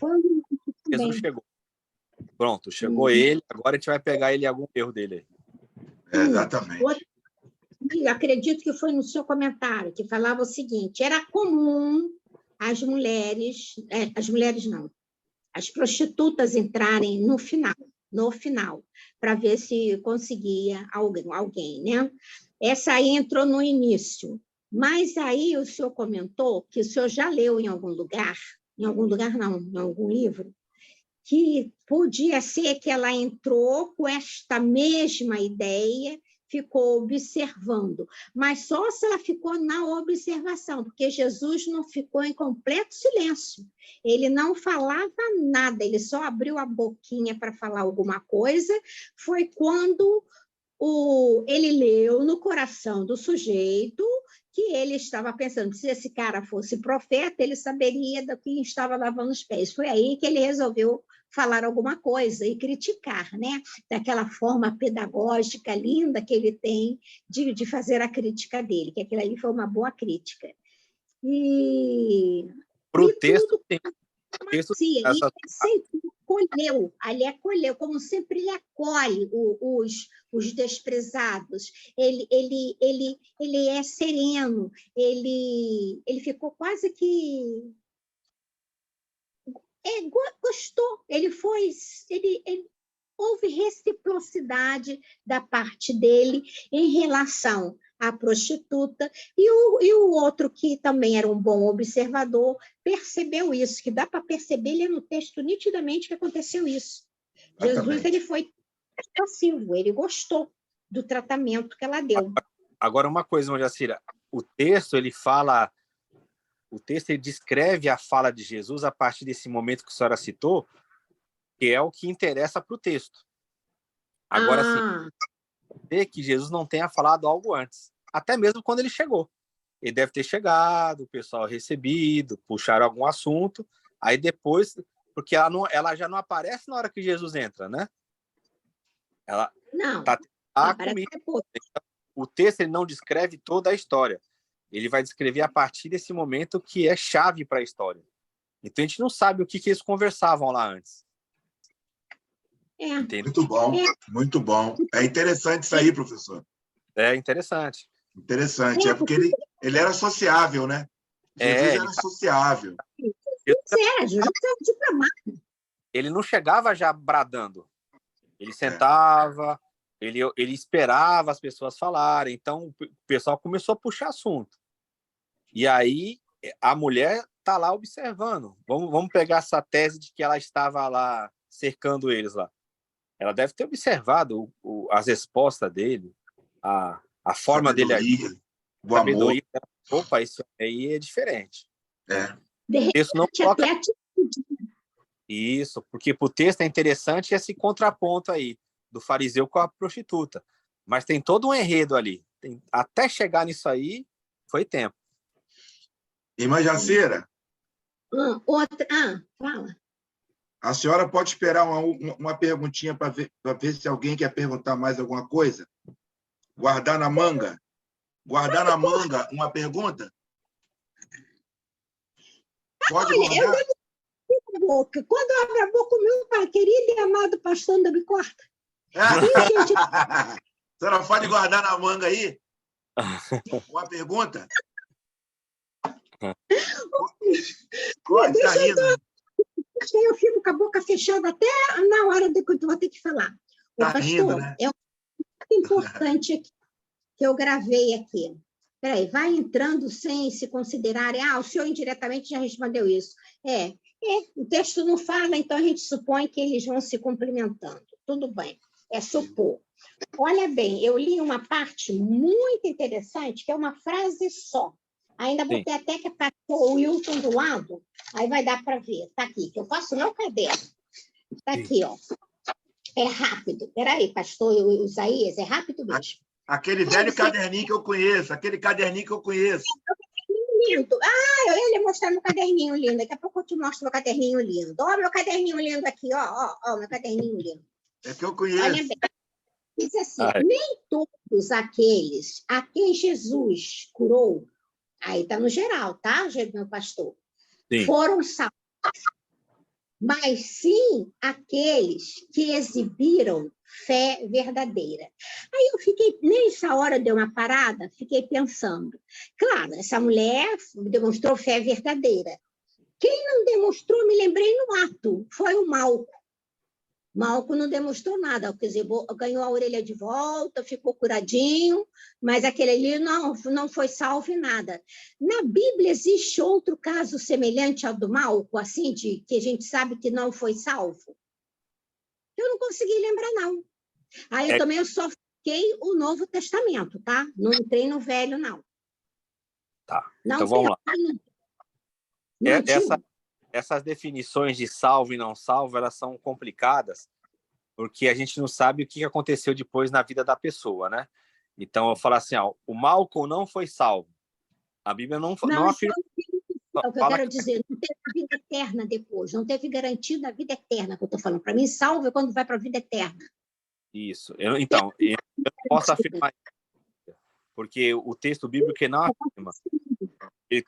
Jesus chegou. Pronto, chegou ele, agora a gente vai pegar ele em algum erro dele. Exatamente. Acredito que foi no seu comentário, que falava o seguinte: era comum as prostitutas entrarem no final, para ver se conseguia alguém, né? Essa aí entrou no início. Mas aí o senhor comentou que o senhor já leu em algum lugar não, em algum livro, que podia ser que ela entrou com esta mesma ideia, ficou observando, mas só se ela ficou na observação, porque Jesus não ficou em completo silêncio. Ele não falava nada, ele só abriu a boquinha para falar alguma coisa. Foi quando ele leu no coração do sujeito que ele estava pensando que se esse cara fosse profeta, ele saberia do que estava lavando os pés. Foi aí que ele resolveu falar alguma coisa e criticar, né? Daquela forma pedagógica linda que ele tem de fazer a crítica dele, que aquilo ali foi uma boa crítica. Para o texto, ele sempre acolheu, como sempre ele acolhe os desprezados. Ele é sereno, ele ficou quase que... gostou, houve reciprocidade da parte dele em relação à prostituta, e o outro, que também era um bom observador, percebeu isso, que dá para perceber, ele no texto nitidamente que aconteceu isso. Jesus, ele foi passivo, ele gostou do tratamento que ela deu. Agora, uma coisa, Mojacira, o texto ele descreve a fala de Jesus a partir desse momento que a senhora citou, que é o que interessa para o texto. Agora, ver que Jesus não tenha falado algo antes, até mesmo quando ele chegou. Ele deve ter chegado, o pessoal recebido, puxaram algum assunto, aí depois, porque ela já não aparece na hora que Jesus entra, né? Ela está comigo. O texto ele não descreve toda a história. Ele vai descrever a partir desse momento que é chave para a história. Então, a gente não sabe o que eles conversavam lá antes. Muito bom, muito bom. É interessante isso aí, professor. É interessante. Interessante, porque ele era sociável, né? Jesus era sociável. Jesus era diplomata. Ele não chegava já bradando. Ele sentava, ele esperava as pessoas falarem. Então, o pessoal começou a puxar assunto. E aí, a mulher está lá observando. Vamos pegar essa tese de que ela estava lá cercando eles lá. Ela deve ter observado as respostas dele, a forma dele agir, o amor. Opa, isso aí é diferente. O texto não coloca... Isso, porque para o texto é interessante esse contraponto aí do fariseu com a prostituta. Mas tem todo um enredo ali. Até chegar nisso aí, foi tempo. Irmã Jacira? Fala. A senhora pode esperar uma perguntinha para ver se alguém quer perguntar mais alguma coisa? Guardar na manga? Guardar na manga uma pergunta? Pode guardar? Boca. Quando eu abro a boca, o meu pai, querido e amado pastor, ainda me corta. A senhora pode guardar na manga aí? Uma pergunta? Pode, está rindo. Eu fico com a boca fechada até na hora de que eu vou ter que falar. Está rindo, né? É muito importante aqui, que eu gravei aqui. Peraí, vai entrando sem se considerarem, o senhor indiretamente já respondeu isso. O texto não fala, então a gente supõe que eles vão se complementando. tudo bem, é supor. Olha bem, eu li uma parte muito interessante, que é uma frase só. Ainda botei até que é pastor Wilton do lado, aí vai dar para ver. Está aqui, que eu faço no caderno. Está aqui, ó. É rápido. Peraí, pastor Isaías, é rápido mesmo. Aquele velho caderninho que eu conheço, Lindo. Eu ia lhe mostrar meu caderninho lindo. Daqui a pouco eu te mostro meu caderninho lindo. Ó, meu caderninho lindo aqui, ó, meu caderninho lindo. É que eu conheço. Olha bem. Diz assim, nem todos aqueles a quem Jesus curou, aí está no geral, tá, meu pastor? Sim. Foram salvos. Mas sim aqueles que exibiram fé verdadeira. Aí eu fiquei, nessa hora deu uma parada, fiquei pensando. Claro, essa mulher demonstrou fé verdadeira. Quem não demonstrou, me lembrei no ato, foi o Malco. Malco não demonstrou nada, quer dizer, ganhou a orelha de volta, ficou curadinho, mas aquele ali não foi salvo em nada. Na Bíblia existe outro caso semelhante ao do Malco, assim, que a gente sabe que não foi salvo? Eu não consegui lembrar, não. Aí eu só fiquei o Novo Testamento, tá? Não entrei no Velho, não. Tá, Não então vamos lá. Não, essas definições de salvo e não salvo, elas são complicadas, porque a gente não sabe o que aconteceu depois na vida da pessoa, né? Então, eu falo assim, o Malcolm não foi salvo. A Bíblia não afirma... É o que eu quero dizer, não teve vida eterna depois, não teve garantido a vida eterna que eu estou falando. Para mim, salvo é quando vai para a vida eterna. Isso. Eu não posso afirmar isso, porque o texto bíblico não afirma.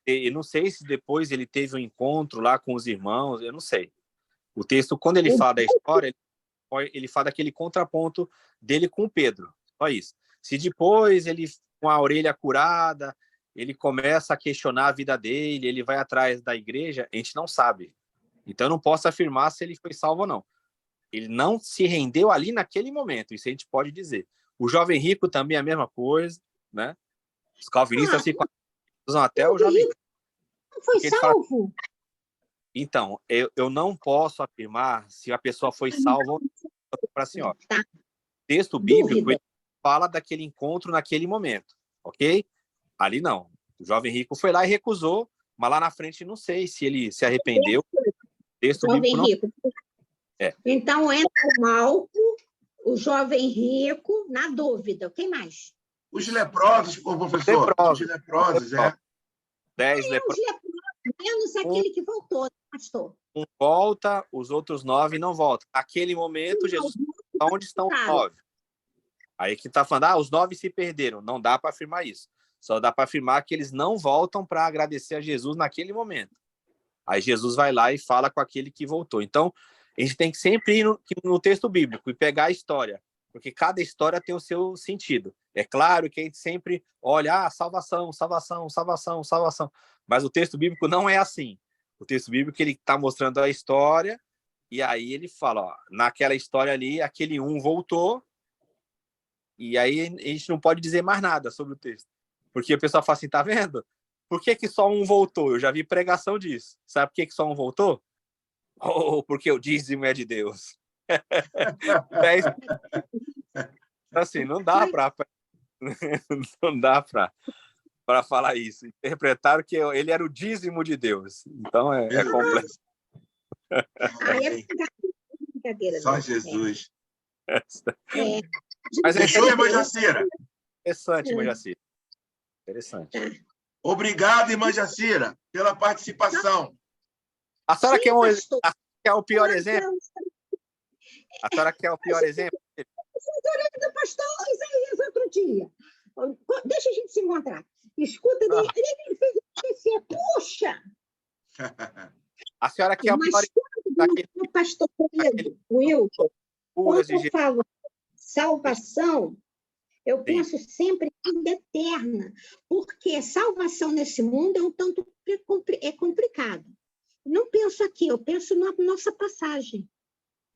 Eu não sei se depois ele teve um encontro lá com os irmãos, eu não sei. O texto, quando ele fala da história, ele fala daquele contraponto dele com Pedro. Só isso. Se depois ele, com a orelha curada, ele começa a questionar a vida dele, ele vai atrás da igreja, a gente não sabe. Então, eu não posso afirmar se ele foi salvo ou não. Ele não se rendeu ali naquele momento, isso a gente pode dizer. O jovem rico também é a mesma coisa, né? Os calvinistas usam até o jovem rico. Não foi salvo? Então, eu não posso afirmar se a pessoa foi salva ou não para a senhora. Tá. O texto bíblico ele fala daquele encontro naquele momento, ok? Ali não. O jovem rico foi lá e recusou, mas lá na frente não sei se ele se arrependeu. O texto bíblico não... Então, entra o Malco, o jovem rico, na dúvida. Quem mais? Os leprosos, professor. Os leprosos, 10 leprosos. Menos aquele que voltou, pastor. Um volta, os outros 9 não voltam. Naquele momento, Jesus, onde estão os 9? Aí que está falando, os 9 se perderam. Não dá para afirmar isso. Só dá para afirmar que eles não voltam para agradecer a Jesus naquele momento. Aí Jesus vai lá e fala com aquele que voltou. Então, a gente tem que sempre ir no texto bíblico e pegar a história, porque cada história tem o seu sentido. É claro que a gente sempre olha, salvação, salvação, salvação, salvação. Mas o texto bíblico não é assim. O texto bíblico ele está mostrando a história e aí ele fala, naquela história ali, aquele voltou e aí a gente não pode dizer mais nada sobre o texto. Porque o pessoal fala assim, tá vendo? Por que só voltou? Eu já vi pregação disso. Sabe por que só voltou? Porque o dízimo é de Deus. Assim, não dá para falar isso. Interpretaram que ele era o dízimo de Deus. Então é complexo. Brincadeira. Só Jesus. Mas fechou, irmã Jacira? Interessante, irmã Jacira. Interessante. Obrigado, irmã Jacira, pela participação. A senhora quer o pior exemplo? A senhora quer o pior exemplo? Do pastor Isaías outro dia. Deixa a gente se encontrar. Escuta, ele fez esquecer. Puxa! A senhora quer o pior exemplo? O pastor Pedro, Wilton, quando eu falo salvação, eu penso sempre em vida eterna, porque salvação nesse mundo é um tanto complicado. Não penso aqui, eu penso na nossa passagem.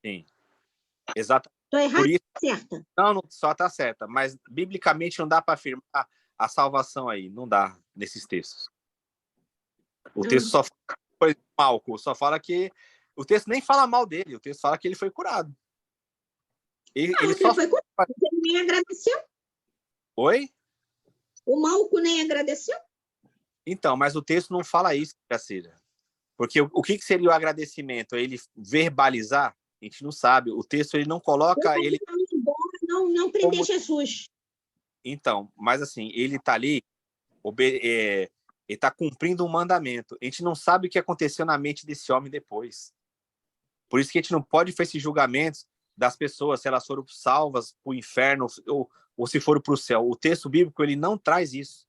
Sim, exatamente. Estou errada ou certa? Não, só está certa, mas biblicamente não dá para afirmar a salvação aí, não dá nesses textos. O texto só foi mal, só fala que... O texto nem fala mal dele, o texto fala que ele foi curado. Ele Porque só... foi com ele nem agradeceu. Oi? O Malco nem agradeceu. Então, mas o texto não fala isso, Jacira. Porque o que seria o agradecimento? Ele verbalizar? A gente não sabe. O texto ele não coloca ele Não prender como... Jesus. Então, mas assim, ele está ali, ele está cumprindo um mandamento. A gente não sabe o que aconteceu na mente desse homem depois. Por isso que a gente não pode fazer esses julgamentos das pessoas, se elas foram salvas para o inferno ou se foram para o céu. O texto bíblico ele não traz isso.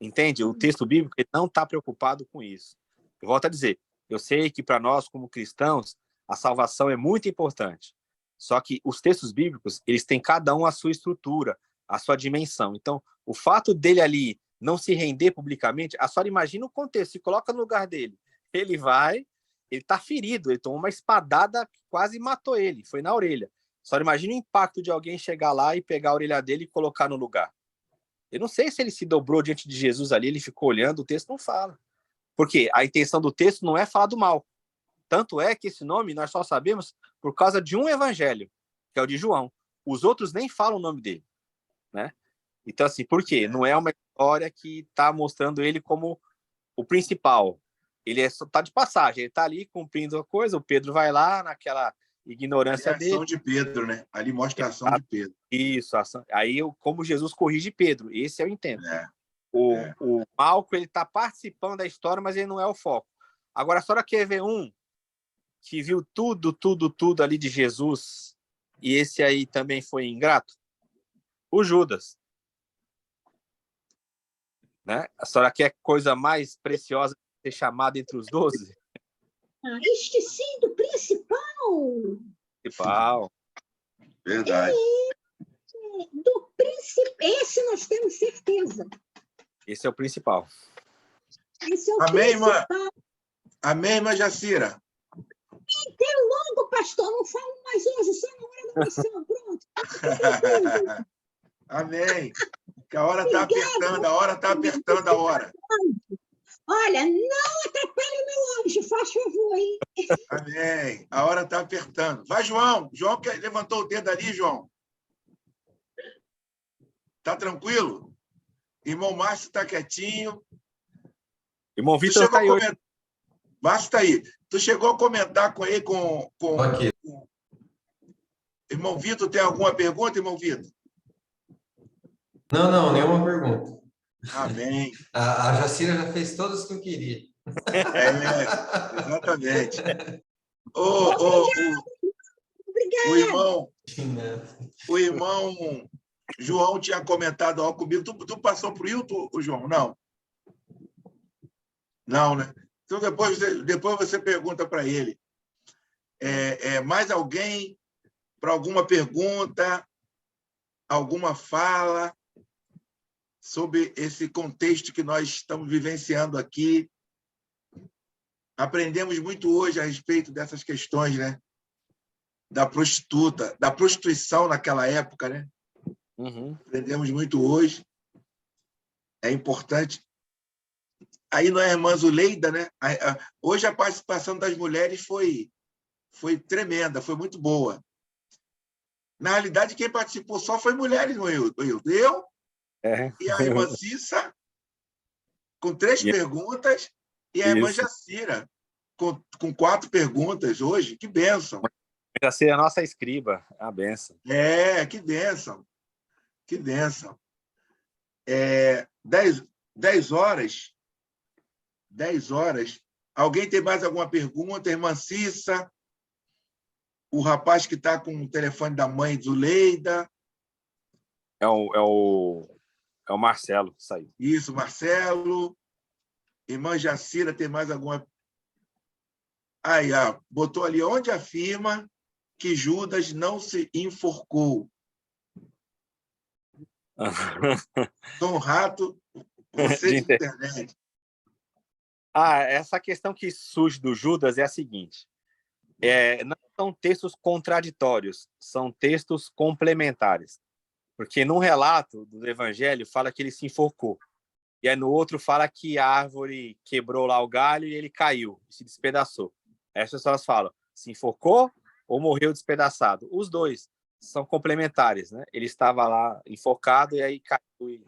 Entende? O texto bíblico ele não está preocupado com isso. Eu volto a dizer, eu sei que para nós, como cristãos, a salvação é muito importante. Só que os textos bíblicos, eles têm cada um a sua estrutura, a sua dimensão. Então, o fato dele ali não se render publicamente, a senhora imagina o contexto, se coloca no lugar dele. Ele está ferido, ele tomou uma espadada que quase matou ele, foi na orelha. A senhora imagina o impacto de alguém chegar lá e pegar a orelha dele e colocar no lugar. Eu não sei se ele se dobrou diante de Jesus ali, ele ficou olhando, o texto não fala. Porque a intenção do texto não é falar do mal. Tanto é que esse nome nós só sabemos por causa de um evangelho, que é o de João. Os outros nem falam o nome dele, né? Então, assim, por quê? Não é uma história que está mostrando ele como o principal. Ele está de passagem, ele está ali cumprindo a coisa, o Pedro vai lá naquela ignorância Ali é a ação dele. de Pedro, né? Ali mostra a ação de Pedro. Isso, aí como Jesus corrige Pedro, esse eu entendo. É. O Malco, ele está participando da história, mas ele não é o foco. Agora, a senhora quer ver um que viu tudo ali de Jesus e esse aí também foi ingrato? O Judas. Né? A senhora quer coisa mais preciosa que ser chamada entre os 12? Esqueci do principal. Principal. Verdade. Do principal. Esse nós temos certeza. Esse é o principal. Esse é o Amém, principal. irmã? Amém, irmã Jacira? Tem logo, pastor, não falo mais hoje, só na hora da oração. Pronto. Amém. Que a hora está apertando, a hora está apertando a hora. Olha, não atrapalhe o meu anjo, faz favor, hein? Amém. A hora está apertando. Vai, João. João que levantou o dedo ali, João. Tá tranquilo? Irmão Márcio está quietinho. Irmão Vitor está aí hoje. Márcio está aí. Tu chegou a comentar com ele, Aqui. Irmão Vitor, tem alguma pergunta, irmão Vitor? Não, nenhuma pergunta. Amém. A Jacira já fez todas que eu queria. Exatamente. O irmão João tinha comentado algo comigo. Tu passou para o Hilton, João? Não. Não, né? Então, depois você pergunta para ele. Mais alguém para alguma pergunta, alguma fala sobre esse contexto que nós estamos vivenciando aqui? Aprendemos muito hoje a respeito dessas questões, né? Da prostituta, da prostituição naquela época, né? Uhum. Aprendemos muito hoje. É importante. Aí não é a irmã Zuleida, né? Hoje a participação das mulheres foi tremenda, foi muito boa. Na realidade, quem participou só foi mulheres, no eu e a irmã Cissa, com 3 perguntas, e a irmã Jacira, com 4 perguntas hoje. Que bênção! Jacira é a nossa escriba, é a bênção. Que bênção! Que bênção! 10 horas. 10 horas. Alguém tem mais alguma pergunta? Irmã Cissa? O rapaz que está com o telefone da mãe Zuleida? É o Marcelo que saiu. Isso, Marcelo. Irmã Jacira, tem mais alguma? Aí, botou ali, onde afirma que Judas não se enforcou. Sou um rato, você de internet. Essa questão que surge do Judas é a seguinte. Não são textos contraditórios, são textos complementares. Porque num relato do Evangelho fala que ele se enforcou. E aí no outro fala que a árvore quebrou lá o galho e ele caiu, se despedaçou. Aí as pessoas falam, se enforcou ou morreu despedaçado? Os dois. são complementares, né? Ele estava lá enfocado e aí caiu e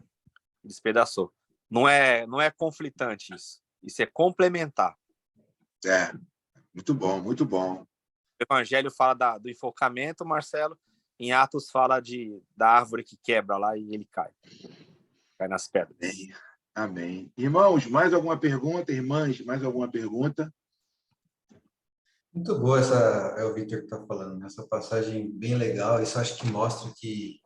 despedaçou. Não é conflitante isso. Isso é complementar. É, muito bom, muito bom. O Evangelho fala do enfocamento, Marcelo. Em Atos fala da árvore que quebra lá e ele cai nas pedras. Amém. Amém. Irmãos, mais alguma pergunta? Irmãs, mais alguma pergunta? Muito boa essa, é o Victor que está falando, né? Essa passagem bem legal. Isso acho que mostra que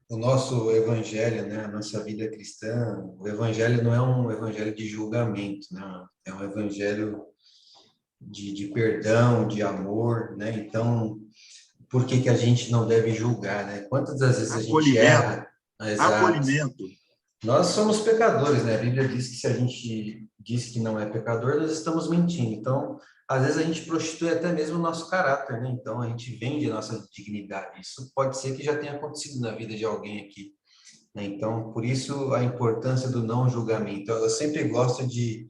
o nosso evangelho, né? A nossa vida cristã, o evangelho não é um evangelho de julgamento, né? É um evangelho de perdão, de amor, né? Então, por que a gente não deve julgar, né? Quantas das vezes a gente Acolhimento. erra? Exato. Acolhimento. Nós somos pecadores, né? A Bíblia diz que se a gente diz que não é pecador, nós estamos mentindo. Então, às vezes a gente prostitui até mesmo o nosso caráter, né? Então, a gente vende a nossa dignidade. Isso pode ser que já tenha acontecido na vida de alguém aqui, né? Então, por isso a importância do não julgamento. Eu sempre gosto de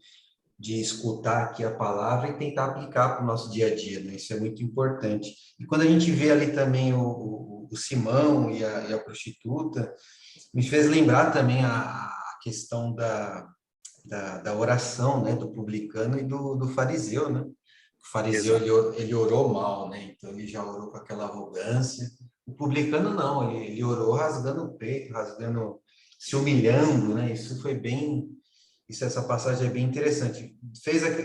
escutar aqui a palavra e tentar aplicar para o nosso dia a dia, né? Isso é muito importante. E quando a gente vê ali também o Simão e a prostituta, me fez lembrar também a questão da oração, né? Do publicano e do fariseu, né? O fariseu, ele orou mal, né? Então, ele já orou com aquela arrogância. O publicano, não. Ele orou rasgando o peito, se humilhando, né? Isso foi bem... essa passagem é bem interessante.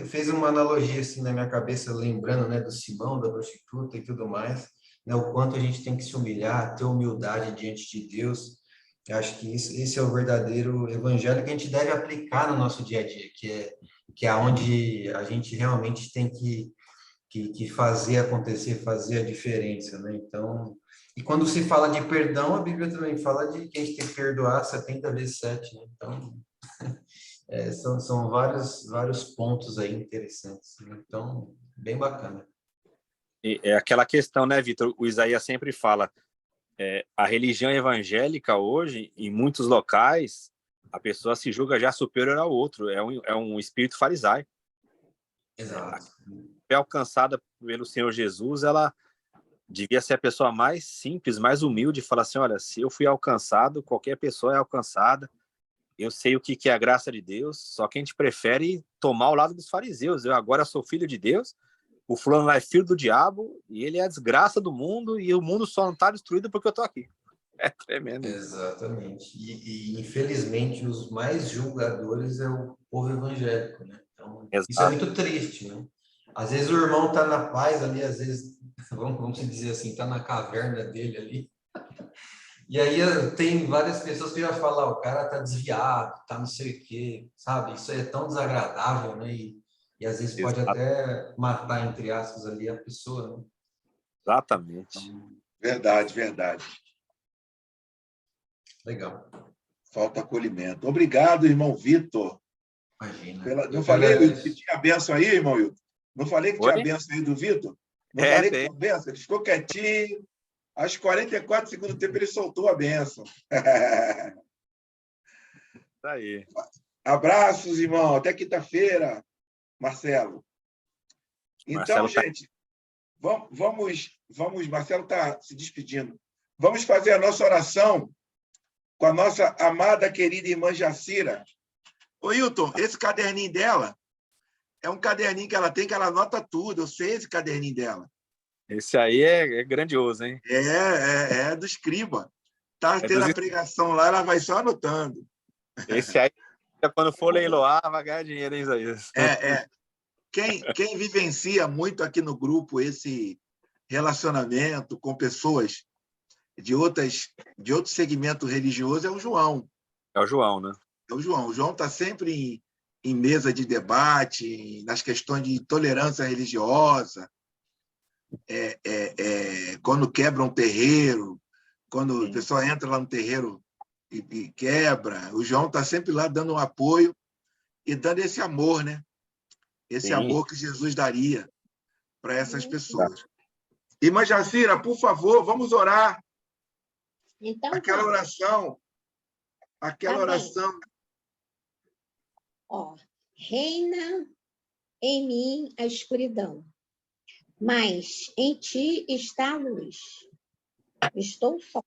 Fez uma analogia assim na minha cabeça, lembrando, né, do Simão, da prostituta e tudo mais, né, o quanto a gente tem que se humilhar, ter humildade diante de Deus. Eu acho que esse é o verdadeiro evangelho que a gente deve aplicar no nosso dia a dia, que é onde a gente realmente tem que fazer acontecer, fazer a diferença, né? Então, e quando se fala de perdão, a Bíblia também fala de que a gente tem que perdoar 70 vezes 7, né? Então, são vários pontos aí interessantes, né? Então, bem bacana. E é aquela questão, né, Vitor? O Isaías sempre fala, a religião evangélica hoje, em muitos locais, a pessoa se julga já superior ao outro, é um espírito farisaico. Exato. É alcançada pelo Senhor Jesus, ela devia ser a pessoa mais simples, mais humilde, falar assim, olha, se eu fui alcançado, qualquer pessoa é alcançada, eu sei o que é a graça de Deus, só que a gente prefere tomar o lado dos fariseus. Eu agora sou filho de Deus, o fulano lá é filho do diabo, e ele é a desgraça do mundo, e o mundo só não está destruído porque eu estou aqui. É tremendo. Exatamente. E, infelizmente, os mais julgadores é o povo evangélico, né? Então, isso é muito triste, né? Às vezes o irmão está na paz ali, às vezes, vamos dizer assim, está na caverna dele ali. E aí tem várias pessoas que já falam, o cara tá desviado, tá não sei o quê, sabe? Isso é tão desagradável, né? E às vezes pode até matar, entre aspas, ali a pessoa, né? Exatamente. Então, Verdade, verdade. legal. Falta acolhimento. Obrigado, irmão Vitor. Imagina. Não falei que tinha a benção aí, irmão Vitor? Não falei que tinha a benção aí do Vitor? Não falei que tinha a benção? Ele ficou quietinho. Aos 44 segundos do tempo, ele soltou a benção. Tá aí. Abraços, irmão. Até quinta-feira, Marcelo. Então, gente, vamos. Marcelo está se despedindo. Vamos fazer a nossa oração com a nossa amada, querida irmã Jacira. Ô, Hilton, esse caderninho dela é um caderninho que ela tem, que ela anota tudo. Eu sei esse caderninho dela. Esse aí é grandioso, hein? É do escriba. Tá tendo a pregação lá, ela vai só anotando. Esse aí, quando for leiloar, vai ganhar dinheiro, hein, Isaías? Quem vivencia muito aqui no grupo esse relacionamento com pessoas de outro segmento religioso é o João. É o João, né? É o João. O João está sempre em mesa de debate, nas questões de tolerância religiosa, quando quebra um terreiro, quando a pessoa entra lá no terreiro e quebra, o João está sempre lá dando um apoio e dando esse amor, né? Esse amor que Jesus daria para essas pessoas. Irmã Jacira, por favor, vamos orar. Então, aquela oração. Ó, reina em mim a escuridão. mas em ti está a luz. Estou só,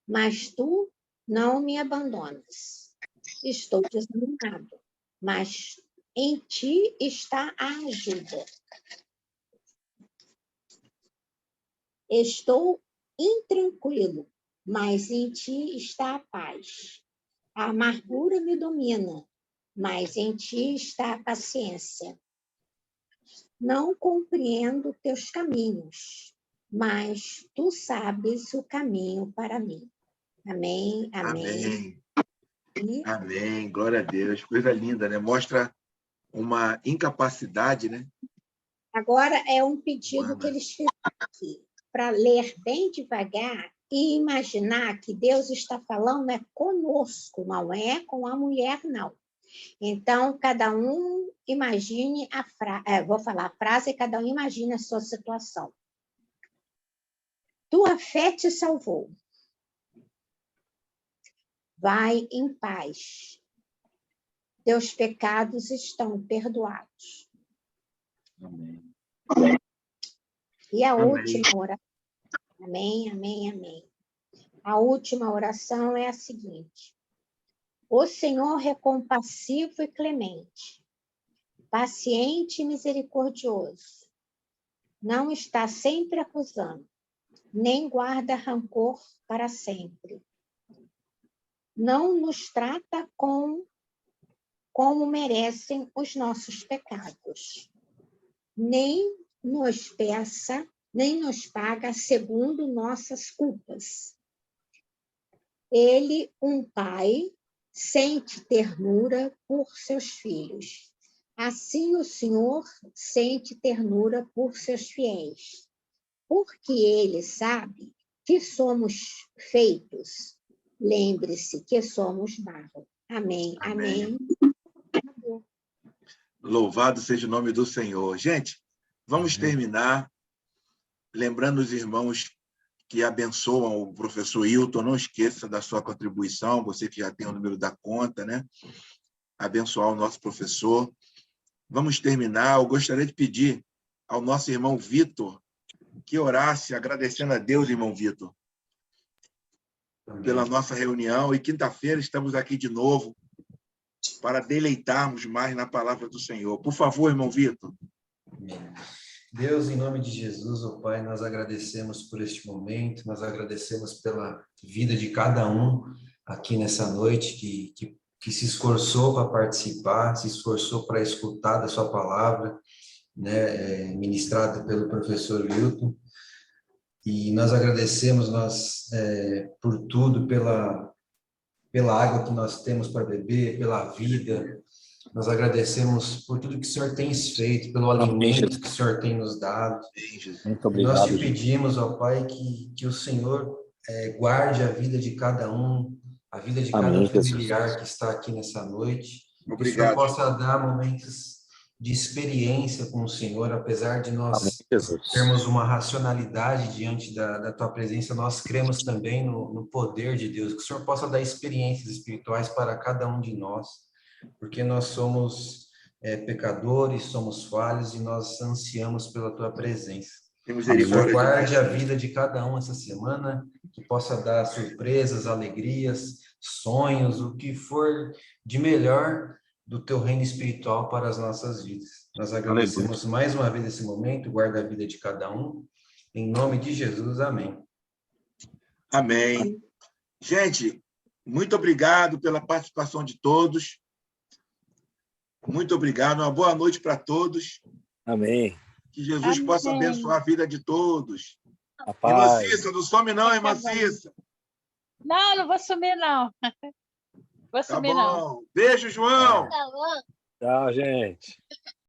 mas tu não me abandonas. Estou desanimado, mas em ti está a ajuda. Estou intranquilo, mas em ti está a paz. A amargura me domina, mas em ti está a paciência. Não compreendo teus caminhos, mas tu sabes o caminho para mim. Amém, amém. Amém. Amém. Glória a Deus. Coisa linda, né? Mostra uma incapacidade, né? Agora é um pedido Humana. que eles fizeram aqui, para ler bem devagar e imaginar que Deus está falando é conosco, não é com a mulher, não. Então, cada um imagine a frase, vou falar a frase e cada um imagine a sua situação. Tua fé te salvou. Vai em paz. Teus pecados estão perdoados. Amém. E a Amém. última oração. Amém, amém, amém. A última oração é a seguinte. O Senhor é compassivo e clemente, paciente e misericordioso. Não está sempre acusando, nem guarda rancor para sempre. Não nos trata como merecem os nossos pecados, nem nos paga segundo nossas culpas. Ele, um pai, sente ternura por seus filhos. Assim o Senhor sente ternura por seus fiéis, porque ele sabe que somos feitos. Lembre-se que somos barro. Amém, amém. Louvado seja o nome do Senhor. Gente, vamos terminar lembrando os irmãos que abençoam o professor Hilton. Não esqueça da sua contribuição, você que já tem o número da conta, né? Abençoar o nosso professor. Vamos terminar. Eu gostaria de pedir ao nosso irmão Vitor que orasse, agradecendo a Deus, irmão Vitor, pela nossa reunião. E quinta-feira estamos aqui de novo para deleitarmos mais na palavra do Senhor. Por favor, irmão Vitor. Deus, em nome de Jesus, ó Pai, nós agradecemos por este momento, nós agradecemos pela vida de cada um aqui nessa noite que se esforçou para participar, se esforçou para escutar da sua palavra, né, ministrada pelo professor Hilton. E nós agradecemos por tudo, pela água que nós temos para beber, pela vida. Nós agradecemos por tudo que o Senhor tem feito, pelo alimento que o Senhor tem nos dado. Muito obrigado. Nós te pedimos, ó Pai, que o Senhor guarde a vida de cada um, a vida de cada familiar que está aqui nessa noite. Obrigado. Que o Senhor possa dar momentos de experiência com o Senhor, apesar de nós termos uma racionalidade diante da Tua presença, nós cremos também no poder de Deus, que o Senhor possa dar experiências espirituais para cada um de nós, porque nós somos pecadores, somos falhos e nós ansiamos pela Tua presença. Que o Senhor guarde a vida de cada um essa semana, que possa dar surpresas, alegrias, sonhos, o que for de melhor do Teu reino espiritual para as nossas vidas. Nós agradecemos mais uma vez esse momento, guarda a vida de cada um. Em nome de Jesus, amém. Amém. Gente, muito obrigado pela participação de todos. Muito obrigado. Uma boa noite para todos. Amém. Que Jesus possa abençoar a vida de todos. Irmã Cissa, não some não, irmã Cissa. Não, não vou sumir, não. Vou sumir, não. Beijo, João. Tchau, gente.